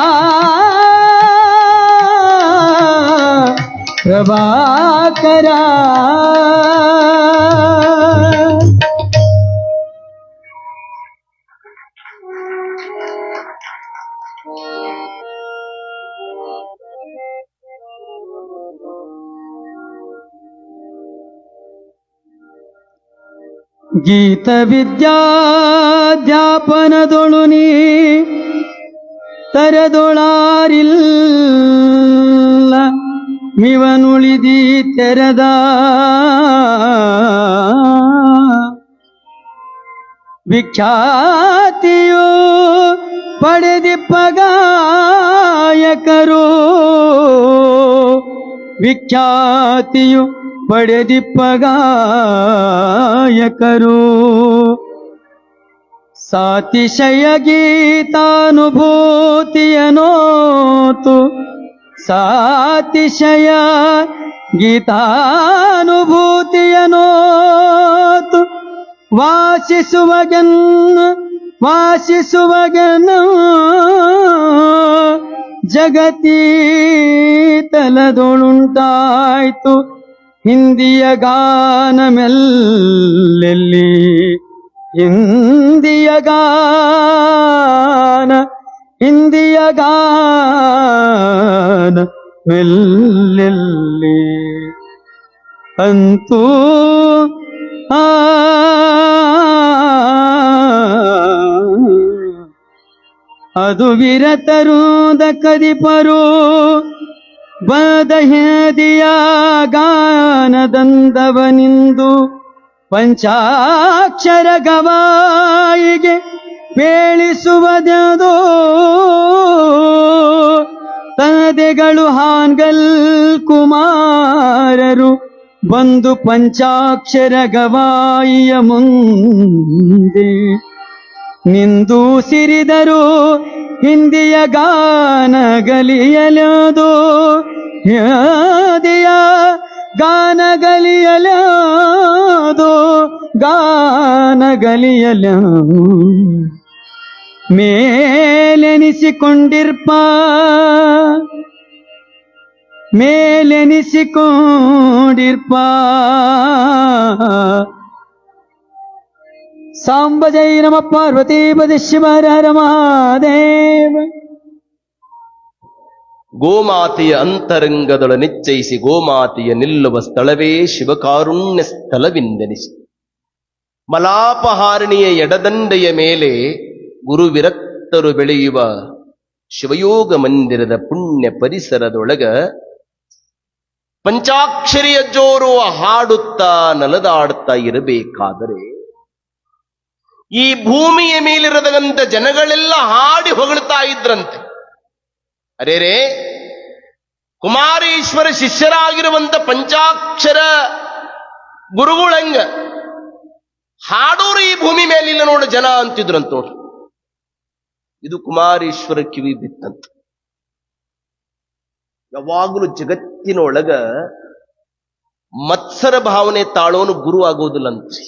Speaker 2: ಪ್ರಭಾಕರ. ಗೀತ ವಿದ್ಯಾಧ್ಯಾಪನದೊಳು ನೀ ತರದೊಳಾರಿಲ್ಲ ಮಿವನುಳಿದಿ ತೆರದ. ವಿಖ್ಯಾತಿಯು ಪಡೆದಿಪ್ಪ ಗಾಯಕರು. ವಿಖ್ಯಾತಿಯು ಪಡೆದಿಪ್ಪ ಗಾಯಕರು ಸಾತಿಶಯ ಗೀತಾನುಭೂತಿಯನೋತು ಸಾತಿಶಯ ಗೀತಾನುಭೂತಿಯನೋತು ವಾಸಿಸುವಗೆನ್ನ ಜಗತಿ ತಲದೊಳುಂಟಾಯ್ತು ಹಿಂದಿಯ ಗಾನಮೆಲ್ಲೆಲ್ಲಿ ಹಿಂದಿಯ ಗಾನವೆಲ್ಲೆಲ್ಲಿ ಅಂತೂ ಅದು ವಿರತರುದ ಕದಿಪರು ಬದಹೇದಿಯ ಗಾನದಂದವನಿಂದು ಪಂಚಾಕ್ಷರ ಗವಾಯಿಗೆ ಪೇಳಿಸುವುದೋ ತಂದೆಗಳು ಹಾನ್ಗಲ್ ಕುಮಾರರು ಬಂದು ಪಂಚಾಕ್ಷರ ಗವಾಯಿಯ ಮುಂದೆ ನಿಂದು ಸಿರಿದರು ಹಿಂದಿಯ ಗಾನಗಲಿಯಲದು ಹಿಂದಿಯ ಗಾನಗಲಿಯಲದು ಗಾನಗಲಿಯಲ ಮೇಲೆನಿಸಿಕೊಂಡಿರ್ಪ ಸಾಂಬ ಜೈ ನಮ ಪಾರ್ವತೀಪತಿ ಶಿವರ ಮಹಾದೇವ.
Speaker 1: ಗೋಮಾತೆಯ ಅಂತರಂಗದೊಳ ನಿಶ್ಚಯಿಸಿ ಗೋಮಾತೆಯ ನಿಲ್ಲುವ ಸ್ಥಳವೇ ಶಿವಕಾರುಣ್ಯ ಸ್ಥಳವೆಂದೆನಿಸಿ ಮಲಾಪಹಾರಿಣಿಯ ಎಡದಂಡೆಯ ಮೇಲೆ ಗುರುವಿರಕ್ತರು ಬೆಳೆಯುವ ಶಿವಯೋಗ ಮಂದಿರದ ಪುಣ್ಯ ಪರಿಸರದೊಳಗ ಪಂಚಾಕ್ಷರಿಯ ಜೋರು ಹಾಡುತ್ತಾ ನಲದಾಡುತ್ತಾ ಇರಬೇಕಾದರೆ ಈ ಭೂಮಿಯ ಮೇಲಿರದಂತ ಜನಗಳೆಲ್ಲ ಹಾಡಿ ಹೊಗಳ್ತಾ ಇದ್ರಂತೆ. ಅರೇರೇ, ಕುಮಾರೇಶ್ವರ ಶಿಷ್ಯರಾಗಿರುವಂತ ಪಂಚಾಕ್ಷರ ಗುರುಗಳಂಗ ಹಾಡೋರು ಈ ಭೂಮಿ ಮೇಲಿಲ್ಲ ನೋಡು ಜನ ಅಂತಿದ್ರಂತ ನೋಡ್ರಿ. ಇದು ಕುಮಾರೇಶ್ವರ ಕಿವಿ ಬಿತ್ತಂತ. ಯಾವಾಗಲೂ ಜಗತ್ತಿನೊಳಗ ಮತ್ಸರ ಭಾವನೆ ತಾಳೋನು ಗುರು ಆಗೋದಿಲ್ಲಂತ್ರಿ.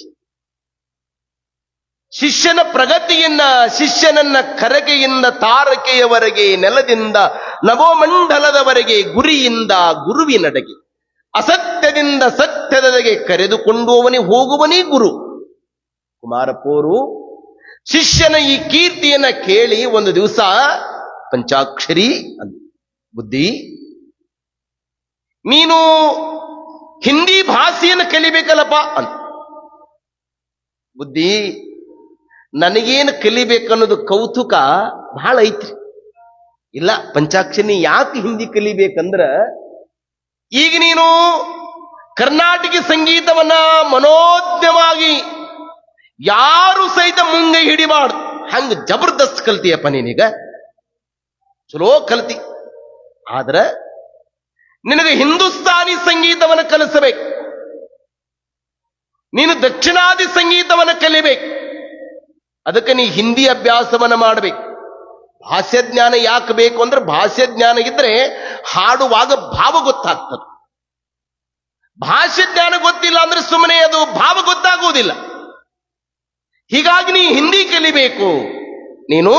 Speaker 1: ಶಿಷ್ಯನ ಪ್ರಗತಿಯನ್ನ, ಶಿಷ್ಯನನ್ನ ಕರಗೆಯಿಂದ ತಾರಕೆಯವರೆಗೆ, ನೆಲದಿಂದ ನವೋಮಂಡಲದವರೆಗೆ, ಗುರಿಯಿಂದ ಗುರುವಿನಡೆಗೆ, ಅಸತ್ಯದಿಂದ ಸತ್ಯದೆಡೆಗೆ ಕರೆದುಕೊಂಡುವವನೇ ಹೋಗುವನೇ ಗುರು. ಕುಮಾರಪೋರು ಶಿಷ್ಯನ ಈ ಕೀರ್ತಿಯನ್ನ ಕೇಳಿ ಒಂದು ದಿವಸ ಪಂಚಾಕ್ಷರಿ ಅಂತ, ಬುದ್ಧಿ ನೀನು ಹಿಂದಿ ಭಾಷೆಯನ್ನು ಕಲಿಬೇಕಲ್ಲಪ್ಪ ಅಂತ. ಬುದ್ಧಿ ನನಗೇನು ಕಲಿಬೇಕನ್ನೋದು ಕೌತುಕ ಬಹಳ ಐತ್ರಿ. ಇಲ್ಲ ಪಂಚಾಕ್ಷರಿ ಯಾಕೆ ಹಿಂದಿ ಕಲಿಬೇಕಂದ್ರ, ಈಗ ನೀನು ಕರ್ನಾಟಕ ಸಂಗೀತವನ್ನ ಮನೋಜ್ಞವಾಗಿ ಯಾರು ಸಹಿತ ಮುಂಗೈ ಹಿಡಿಬಾರ್ದು ಹಂಗ ಜಬರ್ದಸ್ತ್ ಕಲ್ತಿಯಪ್ಪ ನೀನೀಗ, ಚಲೋ ಕಲ್ತಿ. ಆದ್ರ ನಿನಗೆ ಹಿಂದೂಸ್ತಾನಿ ಸಂಗೀತವನ್ನು ಕಲಿಸಬೇಕು, ನೀನು ದಕ್ಷಿಣಾದಿ ಸಂಗೀತವನ್ನು ಕಲಿಬೇಕು. ಅದಕ್ಕೆ ನೀ ಹಿಂದಿ ಅಭ್ಯಾಸವನ್ನ ಮಾಡಬೇಕು. ಭಾಷ್ಯ ಜ್ಞಾನ ಯಾಕೆ ಬೇಕು ಅಂದ್ರೆ, ಭಾಷ್ಯ ಜ್ಞಾನ ಇದ್ರೆ ಹಾಡುವಾಗ ಭಾವ ಗೊತ್ತಾಗ್ತದೆ. ಭಾಷ್ಯ ಜ್ಞಾನ ಗೊತ್ತಿಲ್ಲ ಅಂದ್ರೆ ಸುಮ್ಮನೆ ಅದು ಭಾವ ಗೊತ್ತಾಗುವುದಿಲ್ಲ. ಹೀಗಾಗಿ ನೀ ಹಿಂದಿ ಕಲಿಬೇಕು. ನೀನು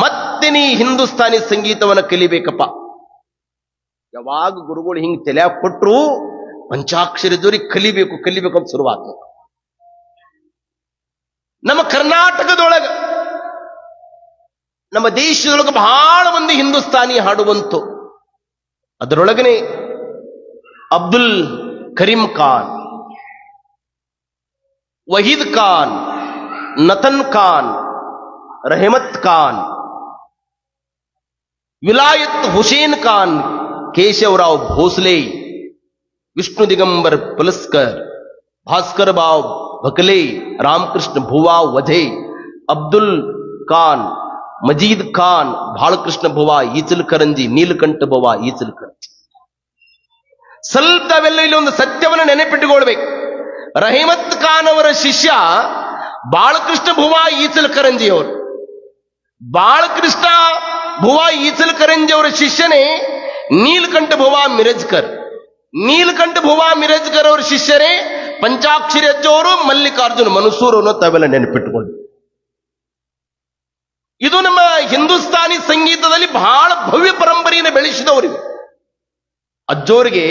Speaker 1: ಮತ್ತೆ ನೀ ಹಿಂದೂಸ್ತಾನಿ ಸಂಗೀತವನ್ನು ಕಲಿಬೇಕಪ್ಪ. ಯಾವಾಗ ಗುರುಗಳು ಹಿಂಗ್ ತಲೆ ಕೊಟ್ಟರು ಪಂಚಾಕ್ಷರಿ ಜೋರಿ ಕಲಿಬೇಕು ಕಲಿಬೇಕು ಅಂತ ಶುರುವಾಗ್ತದೆ. ನಮ್ಮ ಕರ್ನಾಟಕದೊಳಗ, ನಮ್ಮ ದೇಶದೊಳಗೆ ಬಹಳ ಮಂದಿ ಹಿಂದೂಸ್ತಾನಿ ಹಾಡುವಂತು. ಅದರೊಳಗನೆ ಅಬ್ದುಲ್ ಕರೀಂ ಖಾನ್, ವಹೀದ್ ಖಾನ್, ನತನ್ ಖಾನ್, ರೆಹಮತ್ ಖಾನ್, ವಿಲಾಯತ್ ಹುಸೇನ್ ಖಾನ್, ಕೇಶವರಾವ್ ಭೋಸ್ಲೆ, ವಿಷ್ಣು ದಿಗಂಬರ್ ಪುಲಸ್ಕರ್, ಭಾಸ್ಕರ್ ಬಾವ್ ಬಕಲೆ, ರಾಮಕೃಷ್ಣ ಭುವಾ ವಧೆ, ಅಬ್ದುಲ್ ಖಾನ್, ಮಜೀದ್ ಖಾನ್, ಬಾಲಕೃಷ್ಣ ಭುವಾ ಈಚಲ್ಕರಂಜಿ, ನೀಲಕಂಠ ಭುವಾ ಈಚಲ್ಕರಂಜಿ, ಸ್ವಲ್ಪ ತಾವೆಲ್ಲ ಇಲ್ಲಿ ಒಂದು ಸತ್ಯವನ್ನು ನೆನಪಿಟ್ಟುಕೊಳ್ಬೇಕು. ರಹಿಮತ್ ಖಾನ್ ಅವರ ಶಿಷ್ಯ ಬಾಳಕೃಷ್ಣ ಭುವಾ ಈಚಲಕರಂಜಿಯವರು. ಬಾಳಕೃಷ್ಣ ಭುವಾ ಈಚಲಕರಂಜಿಯವರ ಶಿಷ್ಯನೇ ನೀಲಕಂಠ ಭುವಾ ಮಿರಜ್ಕರ್. ನೀಲಕಂಠ ಭುವಾ ಮಿರಜ್ಕರ್ ಅವರ ಶಿಷ್ಯರೇ ಪಂಚಾಕ್ಷರಿ ಅಜ್ಜವರು, ಮಲ್ಲಿಕಾರ್ಜುನ ಮನಸೂರ್ ಅನ್ನೋ ತಾವೆಲ್ಲ ನೆನಪಿಟ್ಟುಕೊಂಡು. ಇದು ನಮ್ಮ ಹಿಂದೂಸ್ತಾನಿ ಸಂಗೀತದಲ್ಲಿ ಬಹಳ ಭವ್ಯ ಪರಂಪರೆಯನ್ನು ಬೆಳೆಸಿದವರಿಗೆ. ಅಜ್ಜೋರಿಗೆ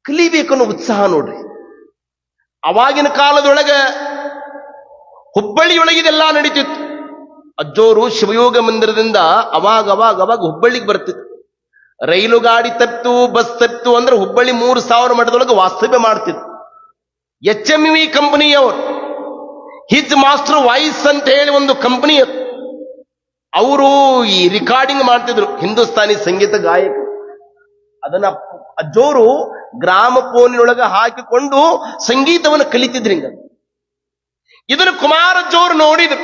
Speaker 1: ಕಲಿಬೇಕನ್ನೋ ಉತ್ಸಾಹ ನೋಡ್ರಿ. ಅವಾಗಿನ ಕಾಲದೊಳಗ ಹುಬ್ಬಳ್ಳಿಯೊಳಗಿದೆಲ್ಲ ನಡೀತಿತ್ತು. ಅಜ್ಜೋರು ಶಿವಯೋಗ ಮಂದಿರದಿಂದ ಅವಾಗ ಹುಬ್ಬಳ್ಳಿಗೆ ಬರ್ತಿತ್ತು. ರೈಲು ಗಾಡಿ ತಪ್ಪಿತು, ಬಸ್ ತಪ್ಪಿತು ಅಂದ್ರೆ ಹುಬ್ಬಳ್ಳಿ 3000 ಮಠದೊಳಗೆ ವಾಸ್ತವ್ಯ ಮಾಡ್ತಿತ್ತು. HMV ಕಂಪನಿಯವರು, ಹಿಜ್ ಮಾಸ್ಟರ್ ವಾಯ್ಸ್ ಅಂತ ಹೇಳಿ ಒಂದು ಕಂಪನಿ, ಅವರು ಈ ರೆಕಾರ್ಡಿಂಗ್ ಮಾಡ್ತಿದ್ರು ಹಿಂದೂಸ್ತಾನಿ ಸಂಗೀತ ಗಾಯಕ. ಅದನ್ನ ಅಜ್ಜೋರು ಗ್ರಾಮ ಫೋನಿನೊಳಗೆ ಹಾಕಿಕೊಂಡು ಸಂಗೀತವನ್ನು ಕಲಿತಿದ್ರಿ. ಇದನ್ನು ಕುಮಾರಜ್ಜೋರು ನೋಡಿದ್ರು.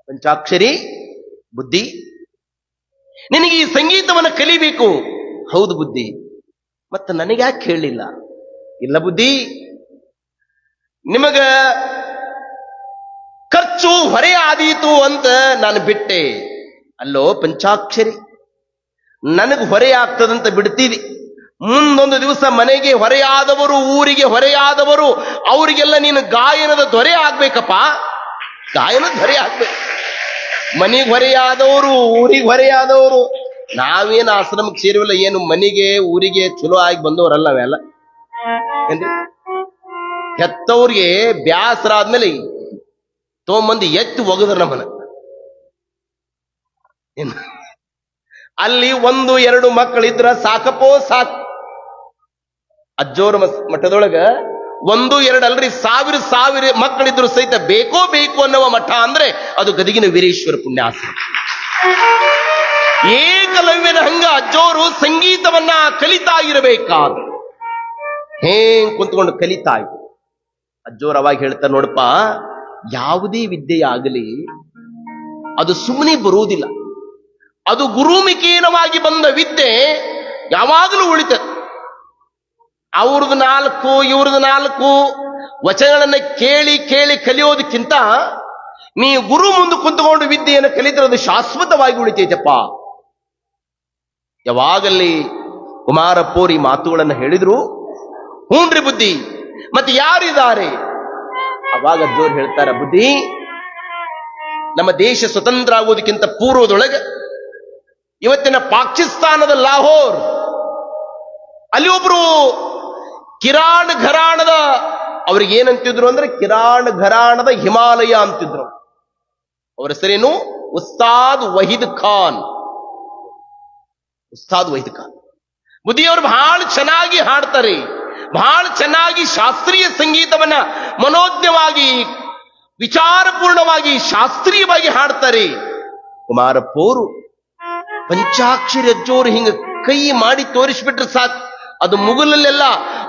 Speaker 1: ಪಂಚಾಕ್ಷರಿ ಬುದ್ಧಿ, ನಿನಗೆ ಈ ಸಂಗೀತವನ್ನು ಕಲಿಬೇಕು. ಹೌದು ಬುದ್ಧಿ, ಮತ್ತೆ ನನಗೆ ಯಾಕೆ ಹೇಳಲಿಲ್ಲ? ಇಲ್ಲ ಬುದ್ಧಿ, ನಿಮಗ ಖರ್ಚು ಹೊರೆ ಆದೀತು ಅಂತ ನಾನು ಬಿಟ್ಟೆ. ಅಲ್ಲೋ ಪಂಚಾಕ್ಷರಿ, ನನಗೆ ಹೊರೆ ಆಗ್ತದಂತ ಬಿಡ್ತೀವಿ. ಮುಂದೊಂದು ದಿವಸ ಮನೆಗೆ ಹೊರೆಯಾದವರು, ಊರಿಗೆ ಹೊರೆಯಾದವರು, ಅವರಿಗೆಲ್ಲ ನೀನು ಗಾಯನದ ದೊರೆ ಆಗ್ಬೇಕಪ್ಪ. ಗಾಯನದ ದೊರೆ ಆಗ್ಬೇಕು. ಮನೆಗೆ ಹೊರೆಯಾದವರು, ಊರಿಗೆ ಹೊರೆಯಾದವರು. ನಾವೇನು ಆಶ್ರಮಕ್ಕೆ ಸೇರಿವಲ್ಲ, ಏನು ಮನೆಗೆ ಊರಿಗೆ ಚಲೋ ಆಗಿ ಬಂದವರಲ್ಲ ಅವೆಲ್ಲ. ಏನ್ರಿ, ಹೆತ್ತವ್ರಿಗೆ ಬ್ಯಾಸರ ಆದ್ಮೇಲೆ ತೊಂಬಂದಿ ಎತ್ತು ಒಗದ್ರ ನಮ್ಮನ. ಅಲ್ಲಿ 1-2 ಮಕ್ಕಳಿದ್ರ ಸಾಕಪ್ಪೋ ಸಾಕು. ಅಜ್ಜೋರ ಮಠದೊಳಗ 1-2 ಅಲ್ರಿ, 1000 ಮಕ್ಕಳಿದ್ರು ಸಹಿತ ಬೇಕೋ ಬೇಕು ಅನ್ನುವ ಮಠ ಅಂದ್ರೆ ಅದು ಗದಗಿನ ವೀರೇಶ್ವರ ಪುಣ್ಯಾಶ್ರಮ. ಏಕಲವ್ಯನ ಹಂಗ ಅಜ್ಜೋರು ಸಂಗೀತವನ್ನ ಕಲಿತಾ ಇರಬೇಕಾದ ಹೇಗ್ ಕುಂತ್ಕೊಂಡು ಕಲಿತಾ ಇದ್ರು. ಅಜ್ಜೋರು ಅವಾಗ ಹೇಳ್ತಾರೆ, ನೋಡಪ್ಪ, ಯಾವುದೇ ವಿದ್ಯೆಯಾಗಲಿ ಅದು ಸುಮ್ಮನೆ ಬರುವುದಿಲ್ಲ. ಅದು ಗುರುಮುಖೇನವಾಗಿ ಬಂದ ವಿದ್ಯೆ ಯಾವಾಗಲೂ ಉಳಿತದೆ. ಅವ್ರದ್ದು 4 ಇವ್ರದ್ದು 4 ವಚನಗಳನ್ನ ಕೇಳಿ ಕೇಳಿ ಕಲಿಯೋದಕ್ಕಿಂತ ನೀ ಗುರು ಮುಂದೆ ಕುಂತ್ಕೊಂಡು ವಿದ್ಯೆಯನ್ನು ಕಲಿತರೆ ಅದು ಶಾಶ್ವತವಾಗಿ ಉಳಿತೈತಪ್ಪ. ಯಾವಾಗಲ್ಲಿ ಕುಮಾರಪ್ಪೋರಿ ಮಾತುಗಳನ್ನು ಹೇಳಿದ್ರು, ಹೂನ್ರಿ ಬುದ್ಧಿ, ಮತ್ತೆ ಯಾರಿದ್ದಾರೆ? ಅವಾಗ ಅಜ್ಜೋರು ಹೇಳ್ತಾರ, ಬುದ್ಧಿ, ನಮ್ಮ ದೇಶ ಸ್ವತಂತ್ರ ಆಗೋದಕ್ಕಿಂತ ಪೂರ್ವದೊಳಗೆ ಇವತ್ತಿನ ಪಾಕಿಸ್ತಾನದ ಲಾಹೋರ್ ಅಲ್ಲಿ ಒಬ್ರು ಕಿರಾಣ್ ಘರಾಣದ, ಅವ್ರಿಗೆ ಏನಂತಿದ್ರು ಅಂದ್ರೆ ಕಿರಾಣ್ ಘರಾಣದ ಹಿಮಾಲಯ ಅಂತಿದ್ರು. ಅವರ ಹೆಸರೇನು? ಉಸ್ತಾದ್ ವಹೀದ್ ಖಾನ್. ಉಸ್ತಾದ್ ವಹೀದ್ ಖಾನ್ ಬುದ್ಧಿಯವರು ಬಹಳ ಚೆನ್ನಾಗಿ ಹಾಡ್ತಾರೆ, ಬಹಳ ಚೆನ್ನಾಗಿ ಶಾಸ್ತ್ರೀಯ ಸಂಗೀತವನ್ನ ಮನೋಜ್ಞವಾಗಿ, ವಿಚಾರಪೂರ್ಣವಾಗಿ, ಶಾಸ್ತ್ರೀಯವಾಗಿ ಹಾಡ್ತಾರೆ. ಕುಮಾರಪ್ಪೋರು ಪಂಚಾಕ್ಷರಿ ಅಜ್ಜೋರು ಹಿಂಗ ಕೈ ಮಾಡಿ ತೋರಿಸ್ಬಿಟ್ರೆ ಸಾಕು, ಅದು ಮುಗುಲಲ್ಲೆಲ್ಲ,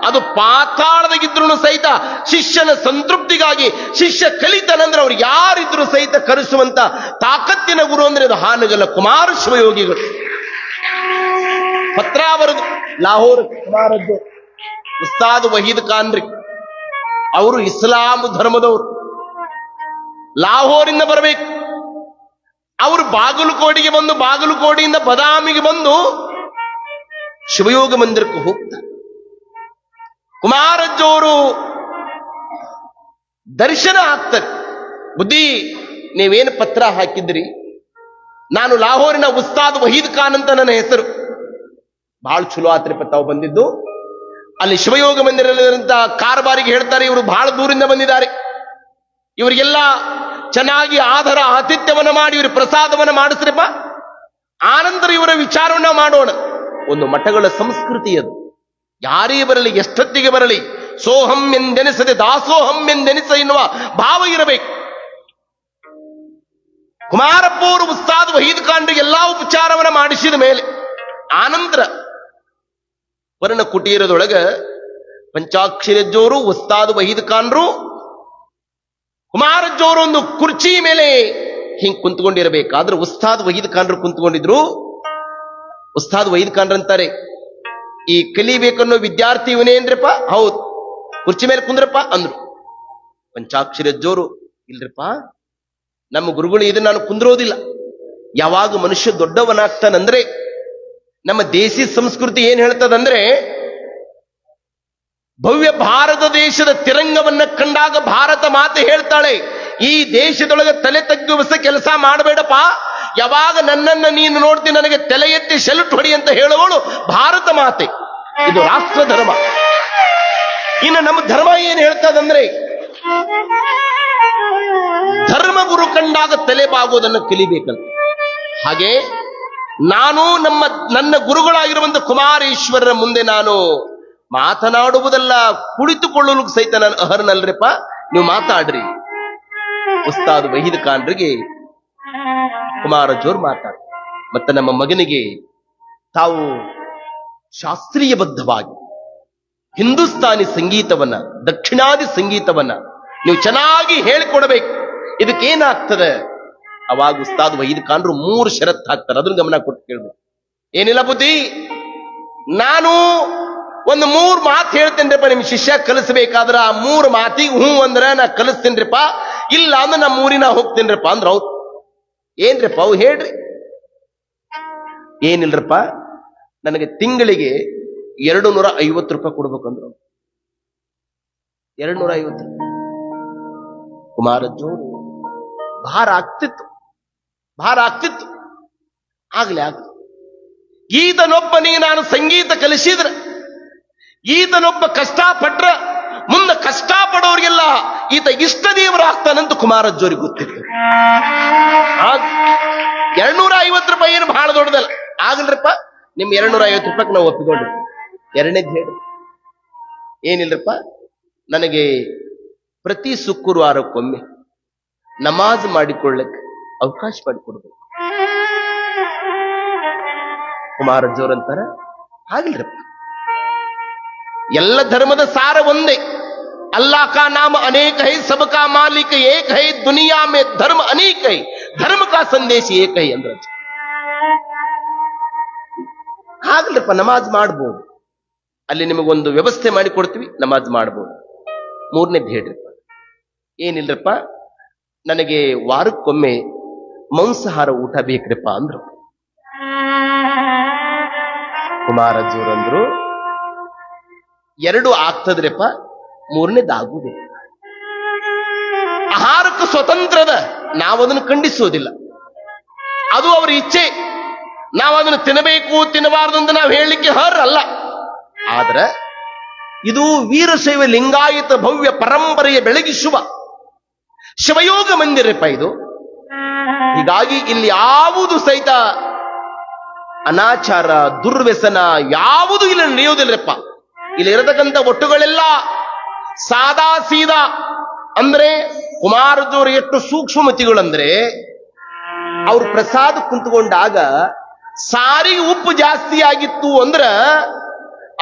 Speaker 1: ಅದು ಪಾತಾಳದಾಗಿದ್ರು ಸಹಿತ ಶಿಷ್ಯನ ಸಂತೃಪ್ತಿಗಾಗಿ ಶಿಷ್ಯ ಕಲಿತನಂದ್ರೆ ಅವ್ರು ಯಾರಿದ್ರು ಸಹಿತ ಕರೆಸುವಂತ ತಾಕತ್ತಿನ ಗುರು ಅಂದ್ರೆ ಅದು ಹಾನಗಲ್ಲ ಕುಮಾರ ಶಿವಯೋಗಿಗಳು. ಪತ್ರ ಬರೆದು ಲಾಹೋರ್ ಕುಮಾರದ್ದು ಉಸ್ತಾದ್ ವಹೀದ್ ಖಾನ್ ರೀ, ಅವರು ಇಸ್ಲಾಂ ಧರ್ಮದವರು, ಲಾಹೋರಿಂದ ಬರಬೇಕು. ಅವರು ಬಾಗಲಕೋಟೆಗೆ ಬಂದು, ಬಾಗಲಕೋಟೆಯಿಂದ ಬದಾಮಿಗೆ ಬಂದು ಶಿವಯೋಗ ಮಂದಿರಕ್ಕೆ ಹೋಗ್ತಾರೆ. ಕುಮಾರಜ್ಜೋರು ದರ್ಶನ ಆಗ್ತಾರೆ. ಬುದ್ಧಿ, ನೀವೇನು ಪತ್ರ ಹಾಕಿದ್ರಿ? ನಾನು ಲಾಹೋರಿನ ಉಸ್ತಾದ್ ವಹೀದ್ ಖಾನ್ ಅಂತ ನನ್ನ ಹೆಸರು. ಬಹಳ ಚಲೋ ಆತ್ರಿಪ್ಪ ತಾವು ಬಂದಿದ್ದು. ಅಲ್ಲಿ ಶಿವಯೋಗ ಮಂದಿರದಂತ ಕಾರಬಾರಿಗೆ ಹೇಳ್ತಾರೆ, ಇವರು ಬಹಳ ದೂರಿಂದ ಬಂದಿದ್ದಾರೆ, ಇವರಿಗೆಲ್ಲ ಚೆನ್ನಾಗಿ ಆಧಾರ ಆತಿಥ್ಯವನ್ನ ಮಾಡಿ ಇವರು ಪ್ರಸಾದವನ್ನ ಮಾಡಿಸ್ರಿಪ್ಪ, ಆನಂತರ ಇವರ ವಿಚಾರವನ್ನ ಮಾಡೋಣ. ಒಂದು ಮಠಗಳ ಸಂಸ್ಕೃತಿ ಅದು. ಯಾರೇ ಬರಲಿ, ಎಷ್ಟೊತ್ತಿಗೆ ಬರಲಿ, ಸೋಹಂ ಎಂದೆನಿಸದೆ ದಾಸೋಹಂ ಎಂದೆನಿಸ ಎನ್ನುವ ಭಾವ ಇರಬೇಕು. ಕುಮಾರಪ್ಪವರು ಉಸ್ತಾದ್ ವಹೀದ್ ಖಾನ್ರಿಗೆ ಎಲ್ಲಾ ಉಪಚಾರವನ್ನ ಮಾಡಿಸಿದ ಮೇಲೆ ಆನಂತರ ವರ್ಣ ಕುಟೀರದೊಳಗ ಪಂಚಾಕ್ಷರಜ್ಜೋರು, ಉಸ್ತಾದ್ ವಹೀದ್ ಖಾನ್ರು, ಕುಮಾರಜ್ಜೋರು ಒಂದು ಕುರ್ಚಿ ಮೇಲೆ ಹಿಂಗ್ ಕುಂತ್ಕೊಂಡಿರಬೇಕಾದ್ರೆ ಉಸ್ತಾದ್ ವಹೀದ್ ಖಾನ್ರು ಕುಂತ್ಕೊಂಡಿದ್ರು. ಉಸ್ತಾದ್ ವಹೀದ್ ಖಾನ್ರು ಅಂತಾರೆ, ಈ ಕಲಿಬೇಕನ್ನೋ ವಿದ್ಯಾರ್ಥಿ ಇವನೇನ್ರಪ್ಪ? ಹೌದು. ಕುರ್ಚಿ ಮೇಲೆ ಕುಂದ್ರಪ್ಪ ಅಂದ್ರು. ಪಂಚಾಕ್ಷರಿ ಅಜ್ಜೋರು, ಇಲ್ರಪ್ಪ ನಮ್ಮ ಗುರುಗಳು ಇದನ್ನ ನಾನು ಕುಂದ್ರೋದಿಲ್ಲ. ಯಾವಾಗ ಮನುಷ್ಯ ದೊಡ್ಡವನಾಗ್ತಾನಂದ್ರೆ, ನಮ್ಮ ದೇಸಿ ಸಂಸ್ಕೃತಿ ಏನ್ ಹೇಳ್ತದಂದ್ರೆ, ಭವ್ಯ ಭಾರತ ದೇಶದ ತಿರಂಗವನ್ನ ಕಂಡಾಗ ಭಾರತ ಮಾತೆ ಹೇಳ್ತಾಳೆ, ಈ ದೇಶದೊಳಗೆ ತಲೆ ತಗ್ಗುವಸ ಕೆಲಸ ಮಾಡಬೇಡಪ್ಪ, ಯಾವಾಗ ನನ್ನನ್ನ ನೀನು ನೋಡ್ತೀನಿ ನನಗೆ ತಲೆ ಎತ್ತಿ ಸೆಲ್ಯೂಟ್ ಹೊಡಿ ಅಂತ ಹೇಳುವವಳು ಭಾರತ ಮಾತೆ. ಇದು ರಾಷ್ಟ್ರ ಧರ್ಮ. ಇನ್ನು ನಮ್ಮ ಧರ್ಮ ಏನ್ ಹೇಳ್ತದಂದ್ರೆ, ಧರ್ಮಗುರು ಕಂಡಾಗ ತಲೆ ಬಾಗುವುದನ್ನು ಕಲಿಬೇಕಂತ. ಹಾಗೆ ನಾನು ನನ್ನ ಗುರುಗಳಾಗಿರುವಂತ ಕುಮಾರೇಶ್ವರರ ಮುಂದೆ ನಾನು ಮಾತನಾಡುವುದಲ್ಲ, ಕುಳಿತುಕೊಳ್ಳಲು ಸಹಿತ ನಾನು ಅರ್ಹನಲ್ರಿಪ್ಪ, ನೀವು ಮಾತಾಡ್ರಿ. ಉಸ್ತಾದ್ ವಹೀದ್ ಖಾನ್ರಿಗೆ ಕುಮಾರ ಜೋರ್ ಮಾತಾಡ, ಮತ್ತೆ ನಮ್ಮ ಮಗನಿಗೆ ತಾವು ಶಾಸ್ತ್ರೀಯಬದ್ಧವಾಗಿ ಹಿಂದೂಸ್ತಾನಿ ಸಂಗೀತವನ್ನ, ದಕ್ಷಿಣಾದಿ ಸಂಗೀತವನ್ನ ನೀವು ಚೆನ್ನಾಗಿ ಹೇಳಿಕೊಡಬೇಕು. ಇದಕ್ಕೇನಾಗ್ತದೆ? ಅವಾಗ ಉಸ್ತಾದ್ ವಹೀದ್ ಖಾನ್ರು 3 ಷರತ್ತು ಹಾಕ್ತಾರೆ. ಅದನ್ನ ಗಮನ ಕೊಟ್ಟು ಕೇಳ್ಬೇಕು. ಏನಿಲ್ಲ ಬುದ್ಧಿ, ನಾನು ಒಂದು 3 ಮಾತು ಹೇಳ್ತೇನ್ರಿಪ್ಪ, ನಿಮ್ ಶಿಷ್ಯ ಕಲಿಸ್ಬೇಕಾದ್ರ ಆ 3 ಮಾತಿಗೆ ಹ್ಞೂ ಅಂದ್ರೆ ನಾ ಕಲಿಸ್ತೇನ್ರಿಪ್ಪ, ಇಲ್ಲ ಅಂದ್ರೆ ನಮ್ಮ ಊರಿನ ಹೋಗ್ತೇನ್ರಿಪ್ಪ ಅಂದ್ರ ಅವ್ರು. ಏನ್ರಿಪ್ಪ ಅವು ಹೇಳ್ರಿ. ಏನಿಲ್ರಪ್ಪ, ನನಗೆ ತಿಂಗಳಿಗೆ 250 ರೂಪಾಯಿ ಕೊಡ್ಬೇಕಂದ್ರು. 250. ಕುಮಾರಜ್ಜೋರು ಭಾರ ಆಗ್ತಿತ್ತು. ಆಗ್ಲಿ. ಈತನೊಬ್ಬನಿಗೆ ನಾನು ಸಂಗೀತ ಕಲಿಸಿದ್ರ, ಈತನೊಬ್ಬ ಕಷ್ಟಪಟ್ರ ಮುಂದೆ ಕಷ್ಟಪಡೋರಿಗೆಲ್ಲ ಈತ ಇಷ್ಟ ದೇವರಾಗ್ತಾನಂತ ಕುಮಾರಜ್ಜೋರಿಗೆ ಗೊತ್ತಿತ್ತು. 250 ರೂಪಾಯಿ ಏನು ಬಹಳ ದೊಡ್ಡದಲ್ಲ. ಆಗಲ್ರಪ್ಪ, ನಿಮ್ 250 ರೂಪಾಯಿಗೆ ನಾವು ಒಪ್ಪಿಕೊಂಡ್ರಿ. ಎರಡನೇದು ಹೇಳಿ, ಏನಿಲ್ರಪ್ಪ, ನನಗೆ ಪ್ರತಿ ಶುಕ್ರವಾರಕ್ಕೊಮ್ಮೆ ನಮಾಜ್ ಮಾಡಿಕೊಳ್ಳಕ್ಕೆ ಅವಕಾಶ ಮಾಡಿಕೊಡ್ಬೇಕು. ಕುಮಾರಜ್ಜೋರಂತಾರ, ಆಗಿಲ್ರಪ್ಪ, ಎಲ್ಲ ಧರ್ಮದ ಸಾರ ಒಂದೇ. अल्लाह का नाम अनेक है, सबका मालिक एक है, दुनिया में धर्म अनेक है, धर्म का संदेश एक है ಅಂದ್ರೆ ಹಾಗಲ್ರಪ್ಪ. ನಮಾಜ್ ಮಾಡ್ಬೋದು, ಅಲ್ಲಿ ನಿಮಗೊಂದು ವ್ಯವಸ್ಥೆ ಮಾಡಿ ಕೊಡ್ತೀವಿ, ನಮಾಜ್ ಮಾಡ್ಬೋದು. 3ನೇದು ಹೇಳ್ರಪ್ಪ, ಏನಿಲ್ರಪ್ಪ, ನನಗೆ ವಾರಕ್ಕೊಮ್ಮೆ ಮಾಂಸಾಹಾರ ಊಟ ಬೇಕ್ರಪ್ಪ ಅಂದ್ರು. ಕುಮಾರಜ್ಜೋರಂದ್ರು, 2 ಆಗ್ತದ್ರಪ್ಪ, 3ನೇದು ಆಗುವುದೇ. ಆಹಾರಕ್ಕೆ ಸ್ವತಂತ್ರದ, ನಾವದನ್ನು ಖಂಡಿಸೋದಿಲ್ಲ, ಅದು ಅವರ ಇಚ್ಛೆ. ನಾವು ಅದನ್ನು ತಿನ್ನಬೇಕು ತಿನ್ನಬಾರದು ಅಂತ ನಾವು ಹೇಳಲಿಕ್ಕೆ ಅಲ್ಲ. ಆದ್ರೆ ಇದು ವೀರಶೈವ ಲಿಂಗಾಯತ ಭವ್ಯ ಪರಂಪರೆಯ ಬೆಳಗಿಸುವ ಶಿವಯೋಗ ಮಂದಿರಪ್ಪ ಇದು. ಹೀಗಾಗಿ ಇಲ್ಲಿ ಯಾವುದು ಸಹಿತ ಅನಾಚಾರ, ದುರ್ವ್ಯಸನ ಯಾವುದು ಇಲ್ಲಿ ನಡೆಯೋದಿಲ್ಲರಪ್ಪ. ಇಲ್ಲಿ ಇರತಕ್ಕಂಥ ಒಟ್ಟುಗಳೆಲ್ಲ ಸಾದಾ ಸೀದಾ. ಅಂದ್ರೆ ಕುಮಾರಜೋರು ಎಷ್ಟು ಸೂಕ್ಷ್ಮಮತಿಗಳಂದ್ರೆ, ಅವ್ರು ಪ್ರಸಾದ ಕುಂತ್ಕೊಂಡಾಗ ಸಾರಿಗೆ ಉಪ್ಪು ಜಾಸ್ತಿ ಆಗಿತ್ತು ಅಂದ್ರ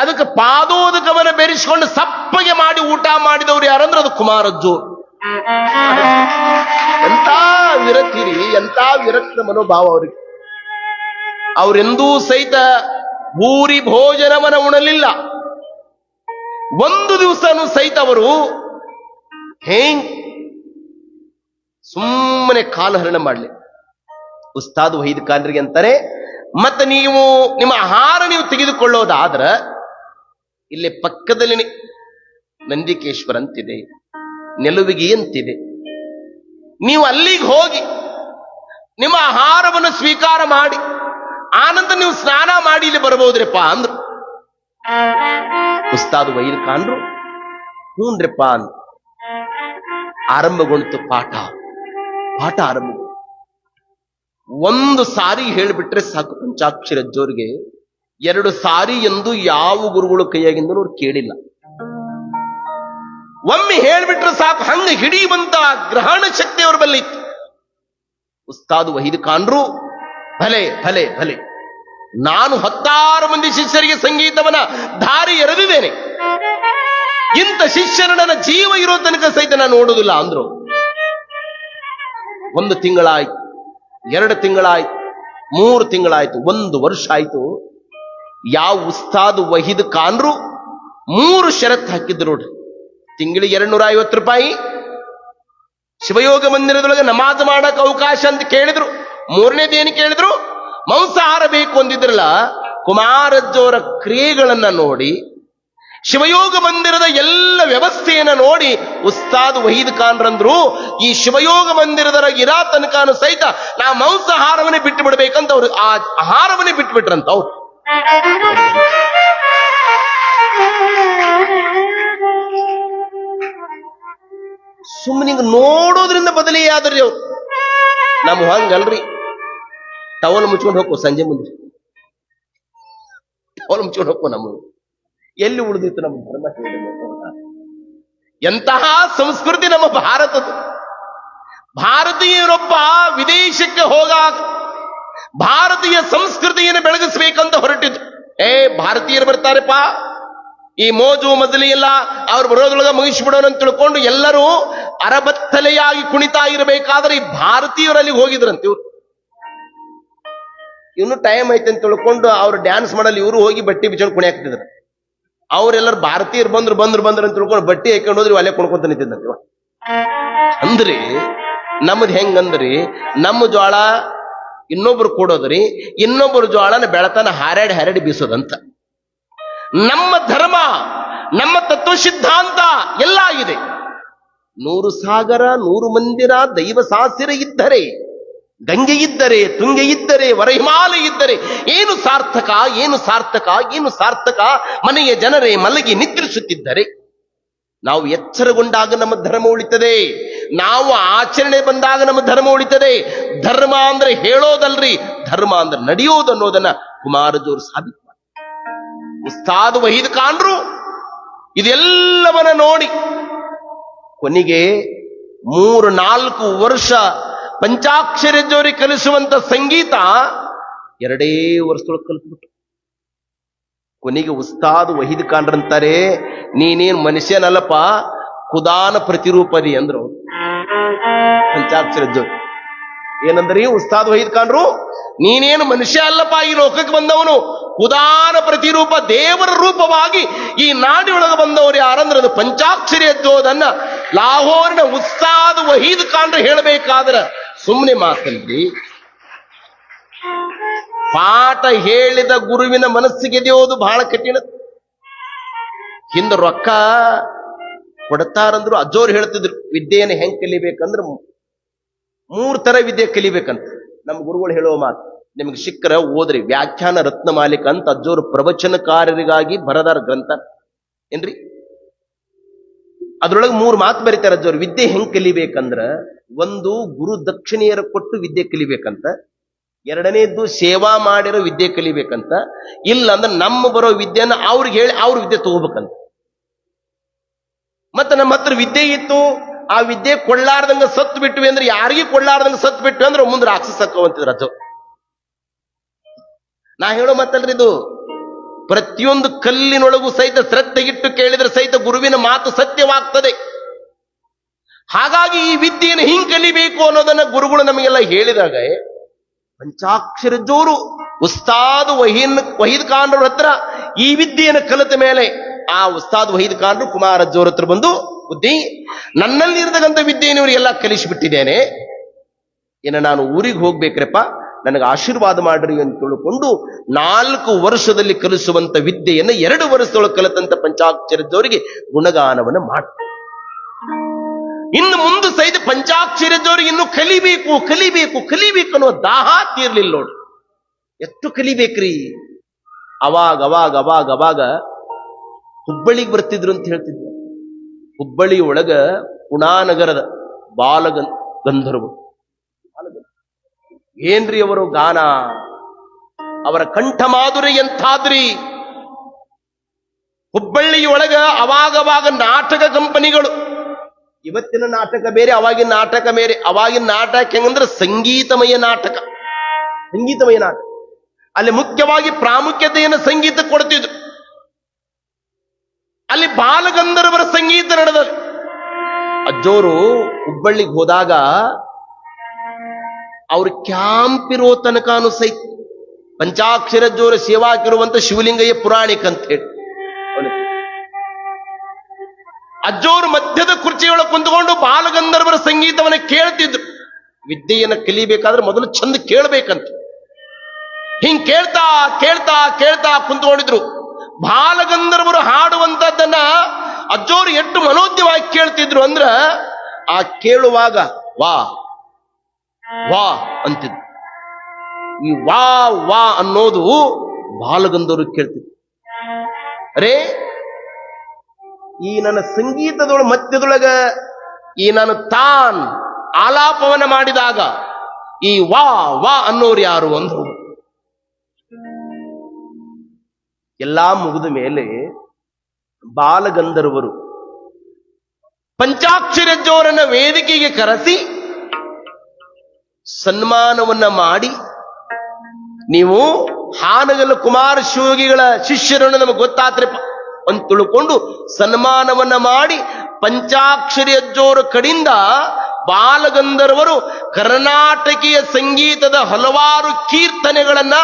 Speaker 1: ಅದಕ್ಕೆ ಪಾದೋದಕವನ್ನ ಬೆರೆಸ್ಕೊಂಡು ಸಪ್ಪಗೆ ಮಾಡಿ ಊಟ ಮಾಡಿದವ್ರು ಯಾರಂದ್ರೆ ಅದು ಕುಮಾರಜ್ಜೋರು. ಎಂತ ವಿರಕ್ತಿರಿ, ಎಂತ ವಿರಕ್ತ ಮನೋಭಾವ ಅವ್ರಿಗೆ. ಅವರೆಂದೂ ಸಹಿತ ಭೂರಿ ಭೋಜನವನ್ನ ಉಣಲಿಲ್ಲ. ಒಂದು ದಿವಸನೂ ಸಹಿತ ಅವರು ಸುಮ್ಮನೆ ಕಾಲಹರಣ ಮಾಡಲಿ. ಉಸ್ತಾದ್ ವಹೀದ್ ಖಾನ್ರಿಗೆ ಅಂತಾರೆ, ಮತ್ತೆ ನೀವು ನಿಮ್ಮ ಆಹಾರ ನೀವು ತೆಗೆದುಕೊಳ್ಳೋದಾದ್ರ ಇಲ್ಲಿ ಪಕ್ಕದಲ್ಲಿ ನಂದಿಕೇಶ್ವರ ಅಂತಿದೆ, ನೆಲುವಿಗಿ ಅಂತಿದೆ, ನೀವು ಅಲ್ಲಿಗೆ ಹೋಗಿ ನಿಮ್ಮ ಆಹಾರವನ್ನು ಸ್ವೀಕಾರ ಮಾಡಿ ಆನಂತರ ನೀವು ಸ್ನಾನ ಮಾಡಿ ಇಲ್ಲಿ ಬರಬಹುದ್ರಪ್ಪ ಅಂದ್ರು. ಉಸ್ತಾದ್ ವಹೀದ್ ಖಾನ್ರು ಹ್ಞೂನ್ರಪ್ಪ ಅಂದ್ರು. ಆರಂಭಗೊಂಡಿತು ಪಾಠ ಆರಂಭ. ಒಂದು ಸಾರಿ ಹೇಳಿಬಿಟ್ರೆ ಸಾಕು ಪಂಚಾಕ್ಷರಿ ಅಜ್ಜೋರಿಗೆ. 2 ಸಾರಿ ಎಂದು ಯಾವ ಗುರುಗಳು ಕೈಯಾಗಿಂದ ಅವ್ರು ಕೇಳಿಲ್ಲ. ಒಮ್ಮೆ ಹೇಳ್ಬಿಟ್ರೆ ಸಾಕು, ಹಂಗ ಹಿಡಿಯುವಂತ ಗ್ರಹಣ ಶಕ್ತಿ ಅವ್ರ ಬಲ್ಲಿ ಇತ್ತು. ಉಸ್ತಾದ್ ವಹೀದ್ ಖಾನ್ರು ಭಲೆ ಭಲೆ ಭಲೆ, ನಾನು 10 ಮಂದಿ ಶಿಷ್ಯರಿಗೆ ಸಂಗೀತವನ್ನ ದಾರಿ ಎರೆದಿದ್ದೇನೆ, ಇಂಥ ಶಿಷ್ಯನ ನನ್ನ ಜೀವ ಇರೋ ತನಕ ಸಹಿತ ನಾನು ನೋಡುವುದಿಲ್ಲ ಅಂದ್ರು. 1 ತಿಂಗಳಾಯ್ತು, 2 ತಿಂಗಳಾಯ್ತು, 3 ತಿಂಗಳಾಯ್ತು, 1 ವರ್ಷ ಆಯ್ತು. ಯಾವ ಉಸ್ತಾದ್ ವಹೀದ್ ಖಾನ್ರು 3 ಷರತ್ತು ಹಾಕಿದ್ರು ನೋಡ್ರಿ. ತಿಂಗಳಿಗೆ 250 ರೂಪಾಯಿ, ಶಿವಯೋಗ ಮಂದಿರದೊಳಗೆ ನಮಾಜ್ ಮಾಡಕ್ ಅವಕಾಶ ಅಂತ ಕೇಳಿದ್ರು. 3ನೇದೇನು ಕೇಳಿದ್ರು? ಮಾಂಸಾಹಾರ ಬೇಕು ಅಂದಿದ್ರಲ್ಲ. ಕುಮಾರಜ್ಜೋರ ಕ್ರಿಯೆಗಳನ್ನ ನೋಡಿ, ಶಿವಯೋಗ ಮಂದಿರದ ಎಲ್ಲ ವ್ಯವಸ್ಥೆಯನ್ನ ನೋಡಿ ಉಸ್ತಾದ್ ವಹೀದ್ ಖಾನ್ರಂದ್ರು, ಈ ಶಿವಯೋಗ ಮಂದಿರದ ಇರಾ ತನಕನೂ ಸಹಿತ ನಾ ಮಾಂಸಾಹಾರವನ್ನೇ ಬಿಟ್ಟು ಬಿಡ್ಬೇಕಂತ ಅವ್ರು ಆ ಆಹಾರವನ್ನೇ ಬಿಟ್ಟು ಬಿಟ್ರಂತ ಅವ್ರು. ಸುಮ್ಮನೆ ನೋಡೋದ್ರಿಂದ ಬದಲಿ ಆದ್ರಿ ಅವ್ರು. ನಮ್ಮ ಹಂಗಲ್ರಿ, ಟವಲ್ ಮುಚ್ಕೊಂಡು ಹೋಗ್ಕೋ ಸಂಜೆ ಮುಂದೆ, ಟವಲ್ ಮುಚ್ಕೊಂಡು ಹೋಗ್ಕೋ. ನಮ್ಮ ಎಲ್ಲಿ ಉಳಿದಿತ್ತು ನಮ್ಮ ಧರ್ಮ? ಎಂತಹ ಸಂಸ್ಕೃತಿ ನಮ್ಮ ಭಾರತದ! ಭಾರತೀಯರೊಬ್ಬ ವಿದೇಶಕ್ಕೆ ಹೋಗಾಗ ಭಾರತೀಯ ಸಂಸ್ಕೃತಿಯನ್ನು ಬೆಳಗಿಸ್ಬೇಕಂತ ಹೊರಟಿದ್ರು. ಭಾರತೀಯರು ಬರ್ತಾರೆಪ್ಪ, ಈ ಮೋಜು ಮಜಲಿ ಎಲ್ಲ ಅವ್ರು ಬರೋದ್ರೊಳಗ ಮುಗಿಸ್ಬಿಡೋಣ ಅಂತ ತಿಳ್ಕೊಂಡು ಎಲ್ಲರೂ ಅರಬತ್ತಲೆಯಾಗಿ ಕುಣಿತಾ ಇರಬೇಕಾದ್ರೆ ಈ ಭಾರತೀಯರಲ್ಲಿ ಹೋಗಿದ್ರಂತೆ ಇವ್ರು. ಇನ್ನು ಟೈಮ್ ಐತೆ ಅಂತ ತಿಳ್ಕೊಂಡು ಅವ್ರು ಡ್ಯಾನ್ಸ್ ಮಾಡಲ್ಲಿ ಇವರು ಹೋಗಿ ಬಟ್ಟೆ ಬಿಚ್ಕೊಂಡು ಕುಣಿ ಹಾಕ್ತಿದ್ರು. ಅವ್ರೆಲ್ಲರೂ ಭಾರತೀಯರು ಬಂದ್ರು ಅಂತ ತಿಳ್ಕೊಂಡು ಬಟ್ಟೆ ಹಾಕೊಂಡು ಹೋದ್ರಿ ಅಲ್ಲೇ ಕುಣ್ಕೊಂತ ನಿಂತಿದ್ದಂತೆ. ಅಂದ್ರಿ ನಮ್ದು ಹೆಂಗಂದ್ರಿ, ನಮ್ಮ ಜ್ವಾಳ ಇನ್ನೊಬ್ರು ಕೊಡೋದ್ರಿ, ಇನ್ನೊಬ್ಬರು ಜ್ವಾಳನ ಬೆಳತನ ಹಾರಾಡಿ ಬೀಸೋದಂತ. ನಮ್ಮ ಧರ್ಮ, ನಮ್ಮ ತತ್ವ ಸಿದ್ಧಾಂತ ಎಲ್ಲ ಇದೆ. 100 ಸಾಗರ 100 ಮಂದಿರ ದೈವ ಸಾಸಿರ ಇದ್ದರೆ, ಗಂಗೆ ಇದ್ದರೆ, ತುಂಗೆ ಇದ್ದರೆ, ವರಹಿಮಾಲ ಇದ್ದರೆ ಏನು ಸಾರ್ಥಕ, ಏನು ಸಾರ್ಥಕ, ಏನು ಸಾರ್ಥಕ? ಮನೆಯ ಜನರೇ ಮಲಗಿ ನಿದ್ರಿಸುತ್ತಿದ್ದರೆ. ನಾವು ಎಚ್ಚರಗೊಂಡಾಗ ನಮ್ಮ ಧರ್ಮ ಉಳಿತದೆ, ನಾವು ಆಚರಣೆ ಬಂದಾಗ ನಮ್ಮ ಧರ್ಮ ಉಳಿತದೆ. ಧರ್ಮ ಅಂದ್ರೆ ಹೇಳೋದಲ್ರಿ, ಧರ್ಮ ಅಂದ್ರೆ ನಡೆಯೋದು ಅನ್ನೋದನ್ನ ಕುಮಾರಜೋರು ಸಾಬೀತು ಮಾಡಿ. ಉಸ್ತಾದ್ ವಹೀದ್ ಖಾನ್ರು ಇದೆಲ್ಲವನ್ನ ನೋಡಿ ಕೊನೆಗೆ 3-4 ವರ್ಷ ಪಂಚಾಕ್ಷರಿ ಜೋರಿ ಕಲಿಸುವಂತ ಸಂಗೀತ 2 ವರ್ಷದೊಳಗೆ ಕಲಿಸ್ಬಿಟ್ಟು ಕೊನೆಗೆ ಉಸ್ತಾದ್ ವಹೀದ್ ಖಾನ್ರಂತಾರೆ, ನೀನೇನ್ ಮನುಷ್ಯನಲ್ಲಪ್ಪ, ಖುದಾನ ಪ್ರತಿರೂಪದಿ ಅಂದ್ರು. ಪಂಚಾಕ್ಷರ ಜೋರಿ ಏನಂದ್ರಿ ಉಸ್ತಾದ್ ವಹೀದ್ ಖಾನ್ರು, ನೀನೇನು ಮನುಷ್ಯ ಅಲ್ಲಪ್ಪ, ಈ ಲೋಕಕ್ಕೆ ಬಂದವನು ಖುದಾನ ಪ್ರತಿರೂಪ, ದೇವರ ರೂಪವಾಗಿ ಈ ನಾಡಿಯೊಳಗೆ ಬಂದವರು ಯಾರಂದ್ರೆ ಅದು ಪಂಚಾಕ್ಷರಿ ಅಜ್ಜೋದನ್ನ ಲಾಹೋರಿನ ಉಸ್ತಾದ್ ವಹೀದ್ ಖಾನ್ರು ಹೇಳಬೇಕಾದ್ರೆ ಸುಮ್ಮನೆ ಮಾತಲ್ರಿ. ಪಾಠ ಹೇಳಿದ ಗುರುವಿನ ಮನಸ್ಸಿಗೆ ಎದೆಯೋದು ಬಹಳ ಕಠಿಣ. ಹಿಂದ ರೊಕ್ಕ ಕೊಡ್ತಾರಂದ್ರು ಅಜ್ಜೋರು ಹೇಳ್ತಿದ್ರು, ವಿದ್ಯೆಯನ್ನು ಹೆಂಗ್ ಕಲಿಬೇಕಂದ್ರೆ 3 ತರ ವಿದ್ಯೆ ಕಲಿಬೇಕಂತ. ನಮ್ಮ ಗುರುಗಳು ಹೇಳುವ ಮಾತು ನಿಮಗೆ ಸಿಕ್ಕರ ಓದ್ರಿ. ವ್ಯಾಖ್ಯಾನ ರತ್ನಮಾಲಿಕ ಅಂತ ಅಜ್ಜೋರು ಪ್ರವಚನಕಾರರಿಗಾಗಿ ಬರದಾರ ಗ್ರಂಥ ಏನ್ರಿ. ಅದ್ರೊಳಗೆ 3 ಮಾತು ಬರೀತಾರೆ ಅಜ್ಜೋರು. ವಿದ್ಯೆ ಹೆಂಗ್ ಕಲಿಬೇಕಂದ್ರ, 1 ಗುರು ದಕ್ಷಿಣೆಯರ ಕೊಟ್ಟು ವಿದ್ಯೆ ಕಲಿಬೇಕಂತ, 2ನೇದ್ದು ಸೇವಾ ಮಾಡಿರೋ ವಿದ್ಯೆ ಕಲಿಬೇಕಂತ, ಇಲ್ಲ ಅಂದ್ರೆ ನಮ್ಮ ಬರೋ ವಿದ್ಯೆನ ಅವ್ರಿಗೆ ಹೇಳಿ ಅವ್ರ ವಿದ್ಯೆ ತಗೋಬೇಕಂತ. ಮತ್ತೆ ನಮ್ಮ ಹತ್ರ ವಿದ್ಯೆ ಇತ್ತು, ಆ ವಿದ್ಯೆ ಕೊಳ್ಳಾರ್ದಂಗ ಸತ್ತು ಬಿಟ್ವಿ ಅಂದ್ರೆ, ಯಾರಿಗೂ ಕೊಳ್ಳಾರ್ದಂಗ ಸತ್ತು ಬಿಟ್ವಿ ಅಂದ್ರೆ ಮುಂದೆ ರಾಕ್ಷಸ ಅಂತಿದ್ರು ಅಜ್ಜೋ. ನಾ ಹೇಳೋ ಮತ್ತಲ್ರಿ, ಇದು ಪ್ರತಿಯೊಂದು ಕಲ್ಲಿನೊಳಗೂ ಸಹಿತ ಶ್ರದ್ಧೆಗಿಟ್ಟು ಕೇಳಿದ್ರೆ ಸಹಿತ ಗುರುವಿನ ಮಾತು ಸತ್ಯವಾಗ್ತದೆ. ಹಾಗಾಗಿ ಈ ವಿದ್ಯೆಯನ್ನು ಹಿಂಗ್ ಕಲಿಬೇಕು ಅನ್ನೋದನ್ನ ಗುರುಗಳು ನಮಗೆಲ್ಲ ಹೇಳಿದಾಗ ಪಂಚಾಕ್ಷರ ಜೋರು ಉಸ್ತಾದ್ ವಹೀದ್ ಖಾನ್ರ ಹತ್ರ ಈ ವಿದ್ಯೆಯನ್ನು ಕಲಿತ ಮೇಲೆ ಆ ಉಸ್ತಾದ್ ವಹೀದ್ ಖಾನ್ರು ಕುಮಾರಜ್ಜೋರ ಹತ್ರ ಬಂದು, ಬುದ್ಧಿ ನನ್ನಲ್ಲಿ ಇರತಕ್ಕಂಥ ವಿದ್ಯೆಯನ್ನು ಇವರಿಗೆಲ್ಲ ಕಲಿಸಿಬಿಟ್ಟಿದ್ದೇನೆ, ಇನ್ನು ನಾನು ಊರಿಗೆ ಹೋಗ್ಬೇಕ್ರಪ್ಪ, ನನಗೆ ಆಶೀರ್ವಾದ ಮಾಡ್ರಿ ಅಂತ ತಿಳ್ಕೊಂಡು 4 ವರ್ಷದಲ್ಲಿ ಕಲಿಸುವಂತ ವಿದ್ಯೆಯನ್ನು 2 ವರ್ಷದೊಳಗೆ ಕಲಿತಂತ ಪಂಚಾಕ್ಷರದವರಿಗೆ ಗುಣಗಾನವನ್ನು ಮಾಡ್ತಾರೆ. ಇನ್ನು ಮುಂದೆ ಸಹಿತ ಪಂಚಾಕ್ಷರದವರಿಗೆ ಇನ್ನು ಕಲಿಬೇಕು ಕಲಿಬೇಕು ಕಲಿಬೇಕು ಅನ್ನೋ ದಾಹ ತೀರ್ಲಿಲ್ಲ ನೋಡಿ. ಎಷ್ಟು ಕಲಿಬೇಕ್ರಿ. ಅವಾಗ ಹುಬ್ಬಳ್ಳಿಗೆ ಬರ್ತಿದ್ರು ಅಂತ ಹೇಳ್ತಿದ್ರು. ಹುಬ್ಬಳ್ಳಿ ಒಳಗ ಪುಣಾನಗರದ ಬಾಲಗಂಧರ್ವರು ಏನ್ರಿ ಅವರು ಗಾನ, ಅವರ ಕಂಠ ಮಾಧುರಿ ಎಂಥಾದ್ರಿ. ಹುಬ್ಬಳ್ಳಿಯೊಳಗ ಅವಾಗವಾಗ ನಾಟಕ ಕಂಪನಿಗಳು, ಇವತ್ತಿನ ನಾಟಕ ಬೇರೆ ಅವಾಗಿನ ನಾಟಕ ಬೇರೆ. ಅವಾಗಿನ ನಾಟಕ ಹೆಂಗಂದ್ರೆ ಸಂಗೀತಮಯ ನಾಟಕ. ಅಲ್ಲಿ ಮುಖ್ಯವಾಗಿ ಪ್ರಾಮುಖ್ಯತೆಯನ್ನು ಸಂಗೀತ ಕೊಡ್ತಿದ್ರು. ಅಲ್ಲಿ ಬಾಲಗಂಧರ್ವರ ಸಂಗೀತ ನಡೆದರು. ಅಜ್ಜೋರು ಹುಬ್ಬಳ್ಳಿಗೆ ಹೋದಾಗ ಅವ್ರ ಕ್ಯಾಂಪ್ ಇರೋ ತನಕನೂ ಸಹಿತ ಪಂಚಾಕ್ಷರ ಜೋರ ಸೇವಾಕಿರುವಂತ ಶಿವಲಿಂಗಯ್ಯ ಪುರಾಣಿಕ ಅಂತ ಹೇಳಿ ಅಜ್ಜೋರು ಮಧ್ಯದ ಕುರ್ಚಿಯೊಳಗೆ ಕುಂತ್ಕೊಂಡು ಬಾಲಗಂಧರ್ವರ ಸಂಗೀತವನ್ನ ಕೇಳ್ತಿದ್ರು. ವಿದ್ಯೆಯನ್ನ ಕಲಿಬೇಕಾದ್ರೆ ಮೊದಲು ಚಂದ ಕೇಳ್ಬೇಕಂತ. ಹಿಂಗ್ ಕೇಳ್ತಾ ಕೇಳ್ತಾ ಕೇಳ್ತಾ ಕುಂತ್ಕೊಂಡಿದ್ರು. ಬಾಲಗಂಧರ್ವರು ಹಾಡುವಂತದ್ದನ್ನ ಅಜ್ಜೋರು ಎಷ್ಟು ಮನೋಜ್ಞವಾಗಿ ಕೇಳ್ತಿದ್ರು ಅಂದ್ರ ಆ ಕೇಳುವಾಗ ವಾ ವಾ ಅಂತಿದ್ರು. ಈ ವಾ ವಾ ಅನ್ನೋದು ಬಾಲಗಂಧರ್ವರು ಕೇಳ್ತಿದ್ರು. ಅರೇ, ಈ ನನ್ನ ಸಂಗೀತದೊಳ ಮಧ್ಯದೊಳಗ ಈ ನಾನು ತಾನ್ ಆಲಾಪವನ್ನ ಮಾಡಿದಾಗ ಈ ವಾ ವಾ ಅನ್ನೋರು ಯಾರು ಅಂದ್ರು. ಎಲ್ಲಾ ಮುಗಿದ ಮೇಲೆ ಬಾಲಗಂಧರ್ವರು ಪಂಚಾಕ್ಷರಜ್ಜೋರನ್ನ ವೇದಿಕೆಗೆ ಕರೆಸಿ ಸನ್ಮಾನವನ್ನ ಮಾಡಿ, ನೀವು ಹಾನಗಲ್ ಕುಮಾರ ಶಿವಗಿಗಳ ಶಿಷ್ಯರನ್ನು ನಮಗೆ ಗೊತ್ತಾತ್ರಪ್ಪ ಅಂತ ತಿಳ್ಕೊಂಡು ಸನ್ಮಾನವನ್ನ ಮಾಡಿ ಪಂಚಾಕ್ಷರಿ ಅಜ್ಜೋರ ಕಡೆಯಿಂದ ಬಾಲಗಂಧರ್ವರು ಕರ್ನಾಟಕೀಯ ಸಂಗೀತದ ಹಲವಾರು ಕೀರ್ತನೆಗಳನ್ನ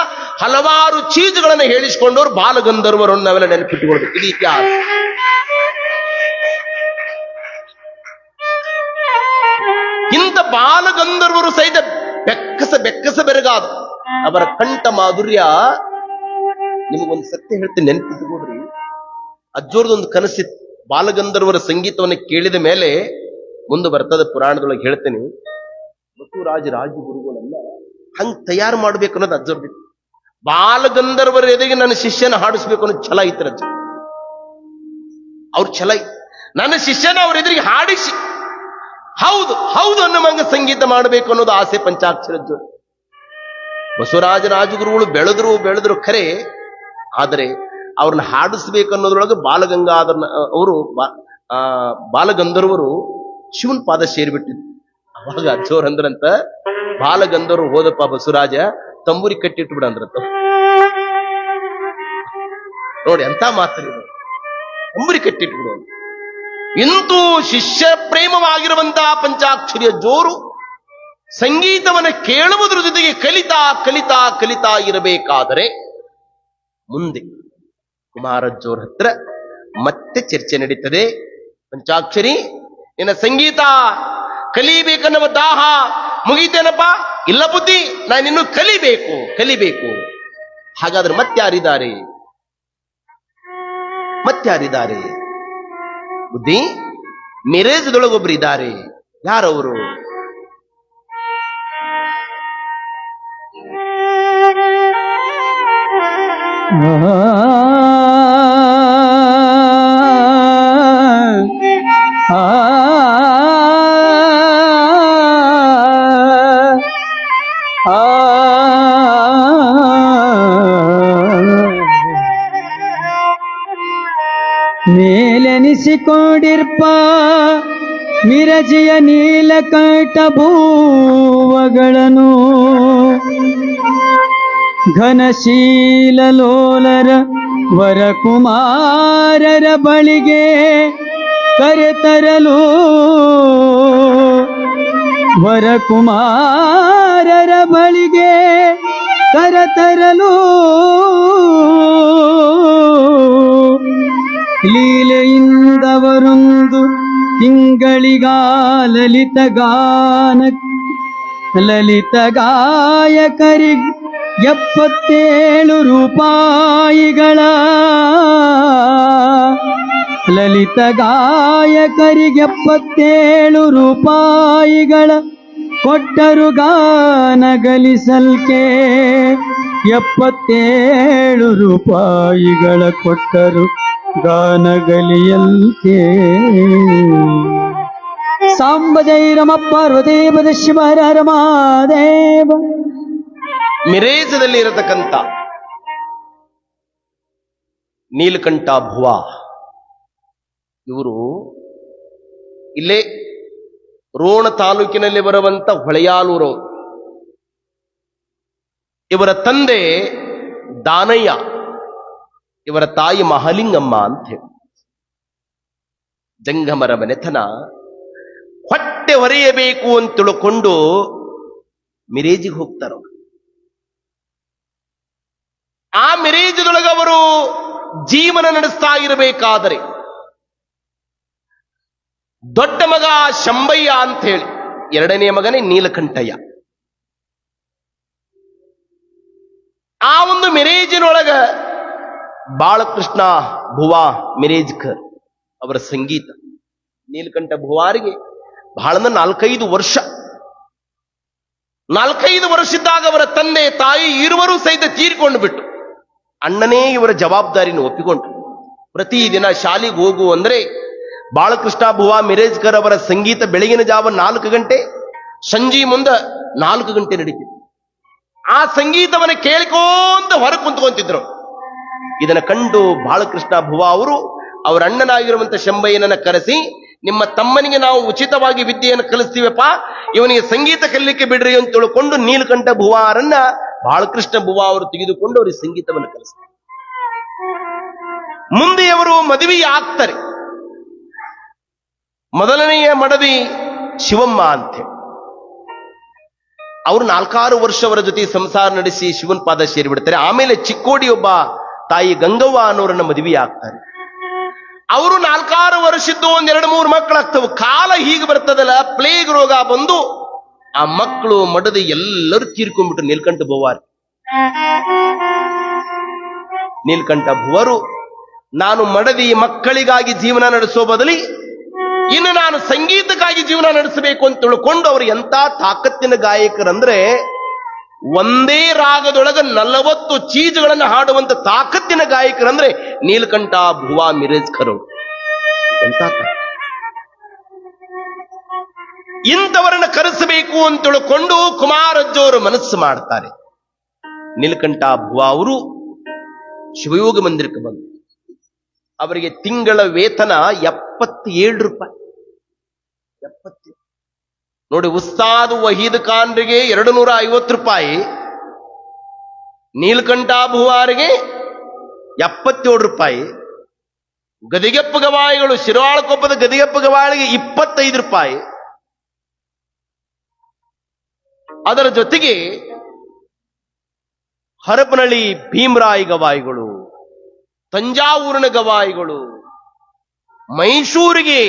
Speaker 1: ಹಲವಾರು ಚೀಜುಗಳನ್ನ ಹೇಳಿಸಿಕೊಂಡವರು ಬಾಲಗಂಧರ್ವರನ್ನು ನಾವೆಲ್ಲ ನೆನಪಿಟ್ಟುಕೊಳ್ಬೇಕು. ಇದು ಇತಿಹಾಸ. ಇಂಥ ಬಾಲಗಂಧರ್ವರು ಸಹಿತ ಬೆಕ್ಕಸ ಬೆರಗಾದ ಅವರ ಕಂಠ ಮಾಧುರ್ಯ. ನಿಮಗೊಂದು ಸತ್ಯ ಹೇಳ್ತೀನಿ, ನೆನಪಿಟ್ಟುಕೊಡ್ರಿ. ಅಜ್ಜೋರ್ದೊಂದು ಕನಸಿತ್ತು. ಬಾಲಗಂಧರ್ವರ ಸಂಗೀತವನ್ನು ಕೇಳಿದ ಮೇಲೆ ಮುಂದೆ ಬರ್ತದ ಪುರಾಣದೊಳಗೆ ಹೇಳ್ತೇನೆ. ಬಸವರಾಜ ರಾಜಗುರುಗಳನ್ನ ಹಂಗ್ ತಯಾರು ಮಾಡ್ಬೇಕು ಅನ್ನೋದು ಅಜ್ಜೋರ್ದಿತ್ತು. ಬಾಲಗಂಧರ್ವರ ಎದೆಗೆ ನನ್ನ ಶಿಷ್ಯನ ಹಾಡಿಸ್ಬೇಕು ಅನ್ನೋದು ಛಲ ಇತ್ತು ಅಜ್ಜ. ಅವ್ರ ಛಲ ಇತ್ತು. ನನ್ನ ಶಿಷ್ಯನ ಅವ್ರ ಎದುರಿಗೆ ಹಾಡಿಸಿ ಹೌದು ಹೌದು ಅನ್ನೋಂಗ ಸಂಗೀತ ಮಾಡಬೇಕು ಅನ್ನೋದು ಆಸೆ ಪಂಚಾಕ್ಷರಜ್ಜೋರು. ಬಸವರಾಜ ರಾಜಗುರುಗಳು ಬೆಳೆದ್ರು ಖರೆ, ಆದರೆ ಅವ್ರನ್ನ ಹಾಡಿಸ್ಬೇಕು ಅನ್ನೋದ್ರೊಳಗೆ ಬಾಲಗಂಧರ್ವರು ಶಿವನ್ ಪಾದ ಸೇರಿಬಿಟ್ಟಿದ್ರು. ಅವಾಗ ಅಜ್ಜೋರ್ ಅಂದ್ರಂತ, ಬಾಲಗಂಧರ್ವರು ಹೋದಪ್ಪ ಬಸವರಾಜ, ತಂಬೂರಿ ಕಟ್ಟಿಟ್ಟು ಬಿಡ ಅಂದ್ರಂತ. ನೋಡಿ ಎಂತ ಮಾತ್ರ, ತಂಬೂರಿ ಕಟ್ಟಿಟ್ಟು ಬಿಡು. ಇಂತೂ ಶಿಷ್ಯ ಪ್ರೇಮವಾಗಿರುವಂತಹ ಪಂಚಾಕ್ಷರಿಯ ಜೋರು ಸಂಗೀತವನ್ನು ಕೇಳುವುದರ ಜೊತೆಗೆ ಕಲಿತಾ ಕಲಿತಾ ಕಲಿತಾ ಇರಬೇಕಾದರೆ ಮುಂದೆ ಕುಮಾರಜ್ಜೋರ್ ಹತ್ರ ಮತ್ತೆ ಚರ್ಚೆ ನಡೀತದೆ. ಪಂಚಾಕ್ಷರಿ, ನಿನ್ನ ಸಂಗೀತ ಕಲಿಬೇಕನ್ನುವ ದಾಹ ಮುಗೀತೇನಪ್ಪ? ಇಲ್ಲ ಬುದ್ಧಿ, ನಾನಿನ್ನು ಕಲಿಬೇಕು. ಹಾಗಾದ್ರೆ ಮತ್ಯಾರಿದ್ದಾರೆ ಬುದ್ಧಿ? ಮಿರೇಜ್ದೊಳಗೊಬ್ರು ಇದ್ದಾರೆ. ಯಾರವರು?
Speaker 2: ಮೇಲೆನಿಸಿಕೊಂಡಿರ್ಪ ಮಿರಜಿಯ ನೀಲಕಂಠ ಭೂವಗಳನ್ನು ಘನಶೀಲ ಲೋಲರ ವರಕುಮಾರರ ಬಳಿಗೆ ಕರೆತರಲು, ವರಕುಮಾರರ ಬಳಿಗೆ ಕರೆತರಲು ಲೀಲೆಯಿಂದವರೊಂದು ತಿಂಗಳಿಗ ಲಲಿತ ಗಾಯಕರಿ 77 ರೂಪಾಯಿಗಳ ಲಲಿತ ಗಾಯಕರಿಗೆ 77 ರೂಪಾಯಿಗಳ ಕೊಟ್ಟರು ಗಾನ ಗಲಿಸಲ್ಕೆ. 77 ರೂಪಾಯಿಗಳ ಕೊಟ್ಟರು ಗಾನಗಲಿಯಲ್ಕೆ. ಸಾಂಬ ಜೈ ರಮ ಪಾರ್ವದೇವ ಶಿವ ರಮಾದೇವ.
Speaker 1: ಮಿರೇಜದಲ್ಲಿ ಇರತಕ್ಕಂಥ ನೀಲಕಂಠ ಭುವ ಇವರು ಇಲ್ಲೇ ರೋಣ ತಾಲೂಕಿನಲ್ಲಿ ಬರುವಂತ ಹೊಳೆಯಾಲೂರು. ಇವರ ತಂದೆ ದಾನಯ್ಯ, ಇವರ ತಾಯಿ ಮಹಾಲಿಂಗಮ್ಮ ಅಂತ ಹೇಳಿ. ಜಂಗಮರ ಮನೆತನ ಹೊಟ್ಟೆ ಹೊರೆಯಬೇಕು ಅಂತ ತಿಳ್ಕೊಂಡು ಮಿರೇಜಿಗೆ ಹೋಗ್ತಾರ. ಆ ಮಿರೇಜದೊಳಗೆ ಅವರು ಜೀವನ ನಡೆಸ್ತಾ ಇರಬೇಕಾದರೆ ದೊಡ್ಡ ಮಗ ಶಂಬಯ್ಯ ಅಂತ ಹೇಳಿ, ಎರಡನೇ ಮಗನೇ ನೀಲಕಂಠಯ್ಯ. ಆ ಒಂದು ಮಿರೇಜಿನೊಳಗ ಬಾಳಕೃಷ್ಣ ಭುವಾ ಮಿರೇಜ್ಕರ್ ಅವರ ಸಂಗೀತ. ನೀಲಕಂಠ ಭುವಾರಿಗೆ ಬಹಳ 4-5 ವರ್ಷ. 4-5 ವರ್ಷಿದ್ದಾಗ ಅವರ ತಂದೆ ತಾಯಿ ಇರುವರು ಸಹಿತ ತೀರಿಕೊಂಡು ಬಿಟ್ಟು ಅಣ್ಣನೇ ಇವರ ಜವಾಬ್ದಾರಿನ ಒಪ್ಪಿಕೊಂಡ್ರು. ಪ್ರತಿದಿನ ಶಾಲೆಗೆ ಹೋಗು ಅಂದ್ರೆ ಬಾಳಕೃಷ್ಣ ಭುವಾ ಮಿರೇಜ್ಕರ್ ಅವರ ಸಂಗೀತ ಬೆಳಗಿನ ಜಾವ 4 ಗಂಟೆ, ಸಂಜೆ ಮುಂದೆ 4 ಗಂಟೆ ನಡೀತಿತ್ತು. ಆ ಸಂಗೀತವನ್ನು ಕೇಳಿಕೊಂತ ಹೊರ ಕುಂತ್ಕೊಂತಿದ್ರು. ಇದನ್ನ ಕಂಡು ಬಾಳಕೃಷ್ಣ ಭುವಾ ಅವರು ಅವರ ಅಣ್ಣನಾಗಿರುವಂತ ಶಂಬಯ್ಯನನ್ನ ಕರೆಸಿ, ನಿಮ್ಮ ತಮ್ಮನಿಗೆ ನಾವು ಉಚಿತವಾಗಿ ವಿದ್ಯೆಯನ್ನು ಕಲಿಸ್ತೀವಪ್ಪ, ಇವನಿಗೆ ಸಂಗೀತ ಕಲಿಲಿಕ್ಕೆ ಬಿಡ್ರಿ ಅಂತ ತಿಳ್ಕೊಂಡು ನೀಲಕಂಠ ಭುವಾರನ್ನ ಬಾಳಕೃಷ್ಣ ಭುವಾ ಅವರು ತೆಗೆದುಕೊಂಡು ಅವರಿಗೆ ಸಂಗೀತವನ್ನು ಕಲಿಸ್ತಾರೆ. ಮುಂದೆ ಅವರು ಮದುವೆ ಆಗ್ತಾರೆ. ಮೊದಲನೆಯ ಮಡದಿ ಶಿವಮ್ಮ ಅಂತೇಳಿ. ಅವರು 4-6 ವರ್ಷ ಅವರ ಜೊತೆ ಸಂಸಾರ ನಡೆಸಿ ಶಿವನ್ ಪಾದ ಸೇರಿಬಿಡ್ತಾರೆ. ಆಮೇಲೆ ಚಿಕ್ಕೋಡಿ ಒಬ್ಬ ತಾಯಿ ಗಂಗವ್ವ ಅನ್ನೋರನ್ನ ಮದುವೆ ಆಗ್ತಾರೆ. ಅವರು 4-6 ವರ್ಷದ್ದು 1-2-3 ಮಕ್ಕಳಾಗ್ತವೆ. ಕಾಲ ಹೀಗೆ ಬರ್ತದಲ್ಲ, ಪ್ಲೇಗ್ ರೋಗ ಬಂದು ಆ ಮಕ್ಕಳು ಮಡದಿ ಎಲ್ಲರೂ ತೀರ್ಕೊಂಡ್ಬಿಟ್ರು. ನೀಲಕಂಠ ಭುವಾರ್ ನೀಲಕಂಠ ಭುವರು, ನಾನು ಮಡದಿ ಮಕ್ಕಳಿಗಾಗಿ ಜೀವನ ನಡೆಸೋ ಬದಲಿ ಇನ್ನು ನಾನು ಸಂಗೀತಕ್ಕಾಗಿ ಜೀವನ ನಡೆಸಬೇಕು ಅಂತ ತಿಳ್ಕೊಂಡು ಅವರು ಎಂತ ತಾಕತ್ತಿನ ಗಾಯಕರಂದ್ರೆ, ಒಂದೇ ರಾಗದೊಳಗೆ 40 ಚೀಜುಗಳನ್ನು ಹಾಡುವಂತ ತಾಕತ್ತಿನ ಗಾಯಕರಂದ್ರೆ ನೀಲಕಂಠ ಭುವಾ ಮಿರೇಜ್ಕರ್ ಅವರು. ಎಂತ ಇಂಥವರನ್ನು ಕರೆಸಬೇಕು ಅಂತ ತಿಳ್ಕೊಂಡು ಕುಮಾರಜ್ಜವರು ಮನಸ್ಸು ಮಾಡ್ತಾರೆ. ನೀಲಕಂಠ ಭುವಾ ಅವರು ಶಿವಯೋಗ ಮಂದಿರಕ್ಕೆ ಬಂದರು. ಅವರಿಗೆ ತಿಂಗಳ ವೇತನ 77 ರೂಪಾಯಿ. 70 ನೋಡಿ, ಉಸ್ತಾದ್ ವಹೀದ್ ಖಾನ್ರಿಗೆ 250 ರೂಪಾಯಿ, ನೀಲಕಂಠ ಭುವಾರಿಗೆ 77 ರೂಪಾಯಿ. ಗದಿಗೆಪ್ಪ ಗವಾಯಿಗಳು, ಶಿರವಾಳಕೊಪ್ಪದ ಗದಿಗೆಪ್ಪ ಗವಾಯಿಗಳಿಗೆ 25 ರೂಪಾಯಿ. ಅದರ ಜೊತೆಗೆ ಹರಪನಹಳ್ಳಿ ಭೀಮರಾಯಿ ಗವಾಯಿಗಳು, ತಂಜಾವೂರಿನ ಗವಾಯಿಗಳು, ಮೈಸೂರಿಗೆ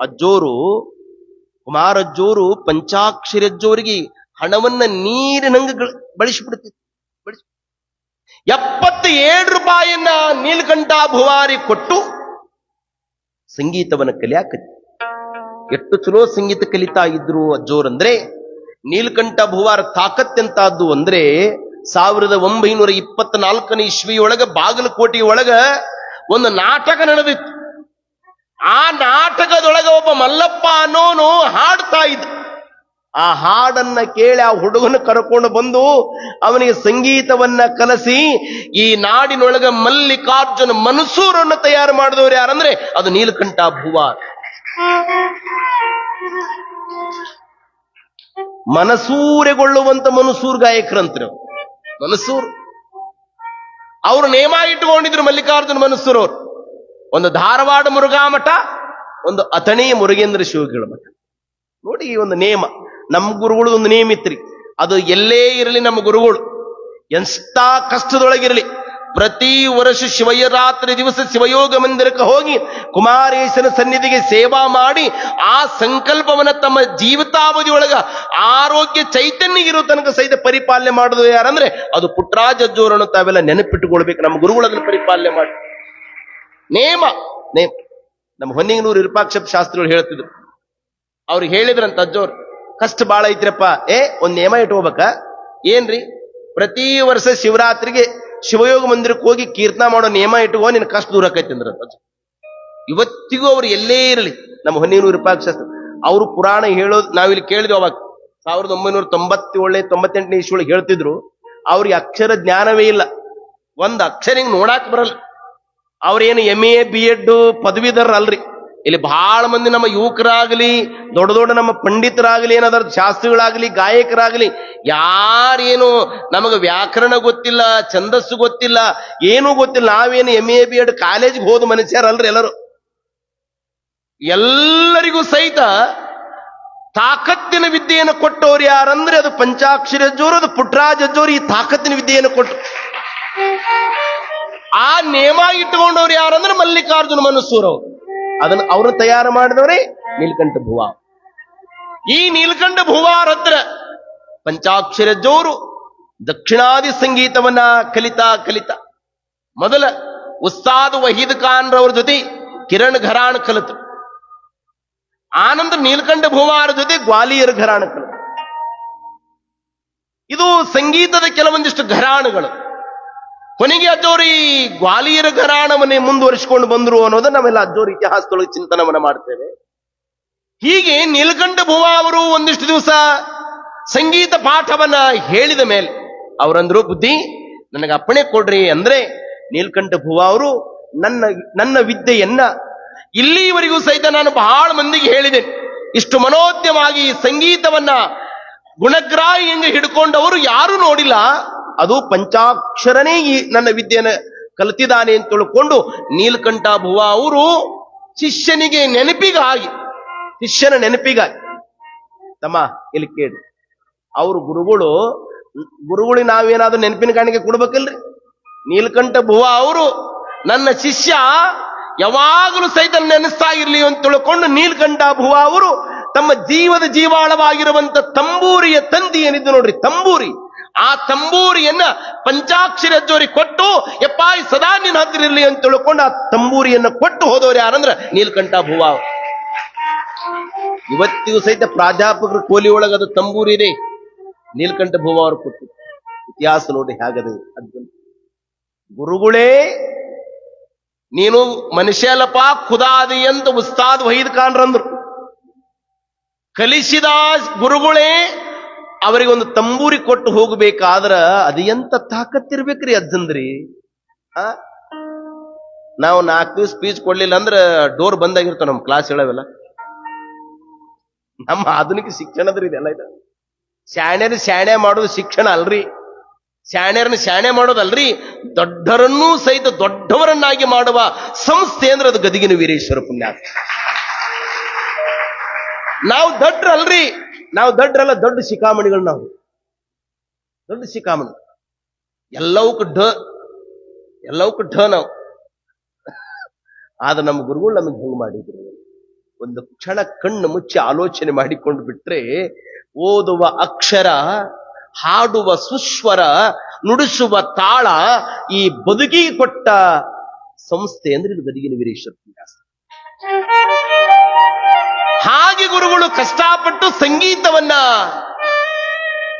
Speaker 1: ಅಜ್ಜೋರು ಕುಮಾರಜ್ಜೋರು ಪಂಚಾಕ್ಷರಿ ಅಜ್ಜೋರಿಗೆ ಹಣವನ್ನ ನೀರಿನಂಗ ಬಳಸಿಬಿಡ್ತಿದ್ರು. 77 ರೂಪಾಯಿಯನ್ನ ನೀಲಕಂಠ ಭುವಾರಿ ಕೊಟ್ಟು ಸಂಗೀತವನ್ನು ಕಲಿಯಾಕತ್ತಿ. ಎಷ್ಟು ಚಲೋ ಸಂಗೀತ ಕಲಿತಾ ಇದ್ರು ಅಜ್ಜೋರಂದ್ರೆ. ನೀಲಕಂಠ ಭುವಾರ ತಾಕತ್ತೆಂತಾದ್ದು ಅಂದ್ರೆ 1924ನೇ ಇಸ್ವಿಯೊಳಗ ಬಾಗಲಕೋಟೆಯ ಒಳಗ ಒಂದು ನಾಟಕ ನಡೆದಿತ್ತು. ಆ ನಾಟಕದೊಳಗ ಒಬ್ಬ ಮಲ್ಲಪ್ಪ ಅನ್ನೋನು ಹಾಡ್ತಾ ಇದ್ದ. ಆ ಹಾಡನ್ನ ಕೇಳಿ ಆ ಹುಡುಗನ ಕರ್ಕೊಂಡು ಬಂದು ಅವನಿಗೆ ಸಂಗೀತವನ್ನ ಕಲಿಸಿ ಈ ನಾಡಿನೊಳಗ ಮಲ್ಲಿಕಾರ್ಜುನ ಮನಸೂರನ್ನು ತಯಾರು ಮಾಡಿದವರು ಯಾರಂದ್ರೆ ಅದು ನೀಲಕಂಠ ಭುವಾರ್. ಮನಸೂರೆಗೊಳ್ಳುವಂತ ಮನಸೂರ್ ಗಾಯಕರಂತ್ರ ಮನಸೂರ್. ಅವರು ನೇಮ ಇಟ್ಟುಕೊಂಡಿದ್ರು ಮಲ್ಲಿಕಾರ್ಜುನ ಮನಸೂರ್ ಅವರು. ಒಂದು ಧಾರವಾಡ ಮುರುಘಾ ಮಠ, ಒಂದು ಅಥಣಿ ಮುರುಗೇಂದ್ರ ಶಿವಗಿಳ ಮಠ. ನೋಡಿ, ಈ ಒಂದು ನೇಮ ನಮ್ಮ ಗುರುಗಳು ಒಂದು ನೇಮ ಇತ್ರಿ. ಅದು ಎಲ್ಲೇ ಇರಲಿ, ನಮ್ಮ ಗುರುಗಳು ಎಂತ ಕಷ್ಟದೊಳಗಿರಲಿ ಪ್ರತಿ ವರ್ಷ ಶಿವರಾತ್ರಿ ದಿವಸ ಶಿವಯೋಗ ಮಂದಿರಕ್ಕೆ ಹೋಗಿ ಕುಮಾರೇಶನ ಸನ್ನಿಧಿಗೆ ಸೇವಾ ಮಾಡಿ ಆ ಸಂಕಲ್ಪವನ್ನ ತಮ್ಮ ಜೀವಿತಾವಧಿಯೊಳಗ ಆರೋಗ್ಯ ಚೈತನ್ಯ ಇರೋ ತನಕ ಸಹಿತ ಪರಿಪಾಲನೆ ಮಾಡೋದು ಯಾರಂದ್ರೆ ಅದು ಪುಟ್ಟರಾಜ ಅಜ್ಜೋರನ್ನು ತಾವೆಲ್ಲ ನೆನಪಿಟ್ಟುಕೊಳ್ಬೇಕು. ನಮ್ಮ ಗುರುಗಳು ಅದನ್ನು ಪರಿಪಾಲನೆ ಮಾಡಿ ನೇಮ. ನಮ್ಮ ಹೊನ್ನಿಂಗನೂರು ವಿರೂಪಾಕ್ಷಪ್ಪ ಶಾಸ್ತ್ರಿಗಳು ಹೇಳ್ತಿದ್ರು. ಅವ್ರಿಗೆ ಹೇಳಿದ್ರಂತ ಅಜ್ಜೋರು, ಕಷ್ಟ ಬಾಳ ಐತ್ರಪ್ಪ, ಒಂದ್ ನೇಮ ಇಟ್ಕೋಬೇಕ. ಏನ್ರಿ, ಪ್ರತಿ ವರ್ಷ ಶಿವರಾತ್ರಿಗೆ ಶಿವಯೋಗ ಮಂದಿರಕ್ಕೆ ಹೋಗಿ ಕೀರ್ತನ ಮಾಡೋ ನೇಮ ಇಟ್ಕೋ, ನಿನ್ ಕಷ್ಟ ದೂರ ಆಕೈತಿ ಅಂದ್ರ. ಇವತ್ತಿಗೂ ಅವ್ರು ಎಲ್ಲೇ ಇರಲಿ, ನಮ್ಮ ಹೊನ್ನಿಂಗನೂರು ವಿರೂಪಾಕ್ಷ ಅವರು ಪುರಾಣ ಹೇಳೋದು ನಾವಿಲ್ಲಿ ಕೇಳಿದ್ವಿ. ಅವಾಗ 1997-98ನೇ ಇಸ್ವಿಯೊಳಗೆ ಹೇಳ್ತಿದ್ರು. ಅವ್ರಿಗೆ ಅಕ್ಷರ ಜ್ಞಾನವೇ ಇಲ್ಲ, ಒಂದ್ ಅಕ್ಷರ ಹಿಂಗ್ ನೋಡಾಕ್ ಬರಲ್ಲ. ಅವ್ರೇನು MA B.Ed ಪದವೀಧರ ಅಲ್ರಿ. ಇಲ್ಲಿ ಬಹಳ ಮಂದಿ ನಮ್ಮ ಯುವಕರಾಗ್ಲಿ, ದೊಡ್ಡ ದೊಡ್ಡ ನಮ್ಮ ಪಂಡಿತರಾಗ್ಲಿ, ಏನಾದ್ರ ಶಾಸ್ತ್ರಿಗಳಾಗ್ಲಿ, ಗಾಯಕರಾಗ್ಲಿ, ಯಾರೇನು ನಮಗೆ ವ್ಯಾಕರಣ ಗೊತ್ತಿಲ್ಲ, ಛಂದಸ್ಸು ಗೊತ್ತಿಲ್ಲ, ಏನೂ ಗೊತ್ತಿಲ್ಲ. ನಾವೇನು MA B.Ed ಕಾಲೇಜಿಗೆ ಹೋದ ಮನುಷ್ಯರಲ್ರಿ ಎಲ್ಲರೂ. ಎಲ್ಲರಿಗೂ ಸಹಿತ ತಾಕತ್ತಿನ ವಿದ್ಯೆಯನ್ನು ಕೊಟ್ಟವ್ರು ಯಾರಂದ್ರೆ ಅದು ಪಂಚಾಕ್ಷರಿ ಅಜ್ಜೋರು, ಅದು ಪುಟ್ಟರಾಜ ಅಜ್ಜೋರು ಈ ತಾಕತ್ತಿನ ವಿದ್ಯೆಯನ್ನು ಕೊಟ್ಟು ಆ ನೇಮ ಇಟ್ಟುಕೊಂಡವ್ರು ಯಾರಂದ್ರೆ ಮಲ್ಲಿಕಾರ್ಜುನ ಮನಸೂರ್ ಅವರು. ಅದನ್ನ ಅವ್ರನ್ನ ತಯಾರು ಮಾಡಿದವರೇ ನೀಲಕಂಠ ಭುವಾ. ಈ ನೀಲಕಂಠ ಭುವಾರ ಹತ್ರ ಪಂಚಾಕ್ಷರಜ್ಜೋರು ದಕ್ಷಿಣಾದಿ ಸಂಗೀತವನ್ನ ಕಲಿತಾ ಮೊದಲ ಉಸ್ತಾದ್ ವಹೀದ್ ಖಾನ್ ರವ್ರ ಜೊತೆ ಕಿರಣ್ ಘರಾಣ್ ಕಲಿತು. ಆನಂತರ ನೀಲಕಂಠ ಭುವಾರ ಜೊತೆ ಗ್ವಾಲಿಯರ್ ಘರಾಣ ಕಲಿತು. ಇದು ಸಂಗೀತದ ಕೆಲವೊಂದಿಷ್ಟು ಘರಾಣಗಳು. ಕೊನೆಗೆ ಅಜ್ಜೋರು ಈ ಗ್ವಾಲಿಯರ್ ಘರಾಣವನ್ನೇ ಮುಂದುವರಿಸಿಕೊಂಡು ಬಂದ್ರು ಅನ್ನೋದನ್ನ ನಾವೆಲ್ಲ ಅಜ್ಜೋರು ಇತಿಹಾಸದೊಳಗೆ ಚಿಂತನವನ್ನ ಮಾಡ್ತೇವೆ. ಹೀಗೆ ನೀಲಕಂಠ ಭುವಾ ಅವರು ಒಂದಿಷ್ಟು ದಿವಸ ಸಂಗೀತ ಪಾಠವನ್ನ ಹೇಳಿದ ಮೇಲೆ ಅವರಂದ್ರು, ಬುದ್ಧಿ ನನಗೆ ಅಪ್ಪಣೆ ಕೊಡ್ರಿ ಅಂದ್ರೆ ನೀಲಕಂಠ ಭುವಾ ಅವರು ನನ್ನ ವಿದ್ಯೆಯನ್ನ ಇಲ್ಲಿವರೆಗೂ ಸಹಿತ ನಾನು ಬಹಳ ಮಂದಿಗೆ ಹೇಳಿದ್ದೇನೆ. ಇಷ್ಟು ಮನೋಜ್ಞವಾಗಿ ಸಂಗೀತವನ್ನ ಗುಣಗ್ರಾಹಿಯಿಂದ ಹಿಡ್ಕೊಂಡವರು ಯಾರು ನೋಡಿಲ್ಲ. ಅದು ಪಂಚಾಕ್ಷರನೇ ಈ ನನ್ನ ವಿದ್ಯೆಯನ್ನು ಕಲಿತಿದ್ದಾನೆ ಅಂತ ತಿಳ್ಕೊಂಡು ನೀಲಕಂಠ ಭುವಾ ಅವರು ಶಿಷ್ಯನ ನೆನಪಿಗಾಗಿ ತಮ್ಮ ಇಲ್ಲಿ ಕೇಳಿ, ಅವರು ಗುರುಗಳಿಗೆ ನಾವೇನಾದ್ರೂ ನೆನಪಿನ ಕಾಣಿಕೆ ಕೊಡ್ಬೇಕಲ್ರಿ. ನೀಲಕಂಠ ಭುವಾ ಅವರು ನನ್ನ ಶಿಷ್ಯ ಯಾವಾಗಲೂ ಸಹಿತ ನೆನೆಸ್ತಾ ಇರ್ಲಿ ಅಂತ ತಿಳ್ಕೊಂಡು ನೀಲಕಂಠ ಭುವಾ ಅವರು ತಮ್ಮ ಜೀವಾಳವಾಗಿರುವಂತ ತಂಬೂರಿಯ ತಂದಿ ಏನಿದ್ದು ನೋಡ್ರಿ, ತಂಬೂರಿ, ಆ ತಂಬೂರಿಯನ್ನ ಪಂಚಾಕ್ಷರಜ್ಜೋರಿಗೆ ಕೊಟ್ಟು ಎಪ್ಪಾಯಿ ಸದಾ ನಿನ್ನ ಹತ್ರ ಇರ್ಲಿ ಅಂತ ತಿಳ್ಕೊಂಡು ಆ ತಂಬೂರಿಯನ್ನ ಕೊಟ್ಟು ಹೋದವ್ರು ಯಾರಂದ್ರ ನೀಲಕಂಠ ಭುವಾ. ಇವತ್ತಿಗೂ ಸಹಿತ ಪ್ರಾಧ್ಯಾಪಕರ ಕೋಲಿ ಒಳಗೆ ಅದು ತಂಬೂರಿ ಇದೆ, ನೀಲಕಂಠ ಭುವಾ ಅವರು ಕೊಟ್ಟು. ಇತಿಹಾಸ ನೋಡಿ ಹೇಗದೆ. ಅದ್ಭುತ ಗುರುಗಳೇ ನೀನು ಮನುಷ್ಯಲಪ್ಪ ಖುದಾದಿ ಅಂತ ಉಸ್ತಾದ್ ವಹೀದ್ ಖಾನ್ ರಂದ್ರು. ಕಲಿಸಿದ ಗುರುಗಳೇ ಅವರಿಗೆ ಒಂದು ತಂಬೂರಿ ಕೊಟ್ಟು ಹೋಗಬೇಕಾದ್ರ ಅದು ಎಂತ ತಾಕತ್ತಿರ್ಬೇಕ್ರಿ ಅಜ್ಜಂದ್ರಿ. ನಾವು 4 ದಿವಸ ಸ್ಪೀಚ್ ಕೊಡ್ಲಿಲ್ಲ ಅಂದ್ರೆ ಡೋರ್ ಬಂದಾಗಿರ್ತಾವ ನಮ್ ಕ್ಲಾಸ್ ಹೇಳವೆಲ್ಲ. ನಮ್ಮ ಆಧುನಿಕ ಶಿಕ್ಷಣದ್ರಿ ಇದೆಲ್ಲ. ಇದು ಶಾಣೆ ಮಾಡೋದು ಶಿಕ್ಷಣ ಅಲ್ರಿ, ಶಾಣ್ಯರನ್ನ ಶಾಣೆ ಮಾಡೋದಲ್ರಿ, ದೊಡ್ಡರನ್ನೂ ಸಹಿತ ದೊಡ್ಡವರನ್ನಾಗಿ ಮಾಡುವ ಸಂಸ್ಥೆ ಅಂದ್ರೆ ಅದು ಗದಗಿನ ವೀರೇಶ್ವರ ಪುಣ್ಯಾಸ. ನಾವು ದೊಡ್ಡರಲ್ರಿ, ನಾವು ದೊಡ್ಡರಲ್ಲ, ದೊಡ್ಡ ಶಿಖಾಮಣಿಗಳು. ನಾವು ದೊಡ್ಡ ಶಿಖಾಮಣಿ, ಎಲ್ಲವಕ್ಕೂ ನಾವು. ಆದ್ರೆ ನಮ್ಮ ಗುರುಗಳು ನಮಗೆ ಹೆಂಗ್ ಮಾಡಿದ್ರು, ಒಂದು ಕ್ಷಣ ಕಣ್ಣು ಮುಚ್ಚಿ ಆಲೋಚನೆ ಮಾಡಿಕೊಂಡು ಬಿಟ್ರೆ ಓದುವ ಅಕ್ಷರ, ಹಾಡುವ ಸುಸ್ವರ, ನುಡಿಸುವ ತಾಳ ಈ ಬದುಕಿಗೆ ಕೊಟ್ಟ ಸಂಸ್ಥೆ ಅಂದ್ರೆ ಇದು ಗದಗಿನ ವೀರೇಶ್ವರ ಪುಣ್ಯಾಸ. ಹಾಗೆ ಗುರುಗಳು ಕಷ್ಟಪಟ್ಟು ಸಂಗೀತವನ್ನ,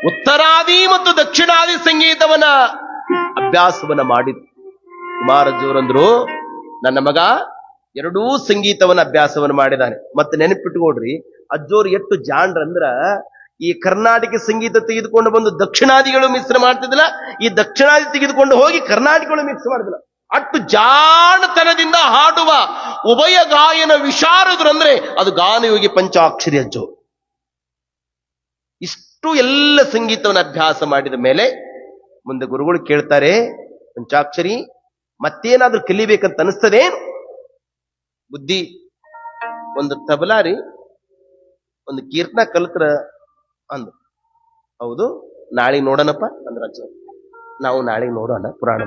Speaker 1: ಉತ್ತರಾದಿ ಮತ್ತು ದಕ್ಷಿಣಾದಿ ಸಂಗೀತವನ್ನ ಅಭ್ಯಾಸವನ್ನ ಮಾಡಿದ್ರು. ಕುಮಾರಜ್ಜವರಂದ್ರು, ನನ್ನ ಮಗ ಎರಡೂ ಸಂಗೀತವನ್ನ ಅಭ್ಯಾಸವನ್ನು ಮಾಡಿದ್ದಾನೆ. ಮತ್ತೆ ನೆನಪಿಟ್ಕೊಡ್ರಿ, ಅಜ್ಜೋರು ಎಷ್ಟು ಜಾಣ್ರಂದ್ರ ಈ ಕರ್ನಾಟಕ ಸಂಗೀತ ತೆಗೆದುಕೊಂಡು ಬಂದು ದಕ್ಷಿಣಾದಿಗಳು ಮಿಶ್ರ ಮಾಡ್ತಿದ್ದಿಲ್ಲ, ಈ ದಕ್ಷಿಣಾದಿ ತೆಗೆದುಕೊಂಡು ಹೋಗಿ ಕರ್ನಾಟಕಗಳು ಮಿಕ್ಸ್ ಮಾಡಿದಿಲ್ಲ. ಅಟ್ಟು ಜಾಣತನದಿಂದ ಹಾಡುವ ಉಭಯ ಗಾಯನ ವಿಶಾರದರು ಅಂದ್ರೆ ಅದು ಗಾನಯೋಗಿ ಪಂಚಾಕ್ಷರಿ ಅಜ್ಜೋರು. ಇಷ್ಟು ಎಲ್ಲ ಸಂಗೀತವನ್ನು ಅಭ್ಯಾಸ ಮಾಡಿದ ಮೇಲೆ ಮುಂದೆ ಗುರುಗಳು ಕೇಳ್ತಾರೆ, ಪಂಚಾಕ್ಷರಿ ಮತ್ತೇನಾದ್ರೂ ಕಲಿಬೇಕಂತ ಅನಿಸ್ತದೆ ಬುದ್ಧಿ? ಒಂದು ತಬಲಾರಿ, ಒಂದು ಕೀರ್ತನ ಕಲಿತ್ರ ಅಂದ್ರು. ಹೌದು, ನಾಳೆ ನೋಡೋಣಪ್ಪ ಅಂದ್ರ. ನಾವು ನಾಳೆ ನೋಡೋಣ ಪುರಾಣ.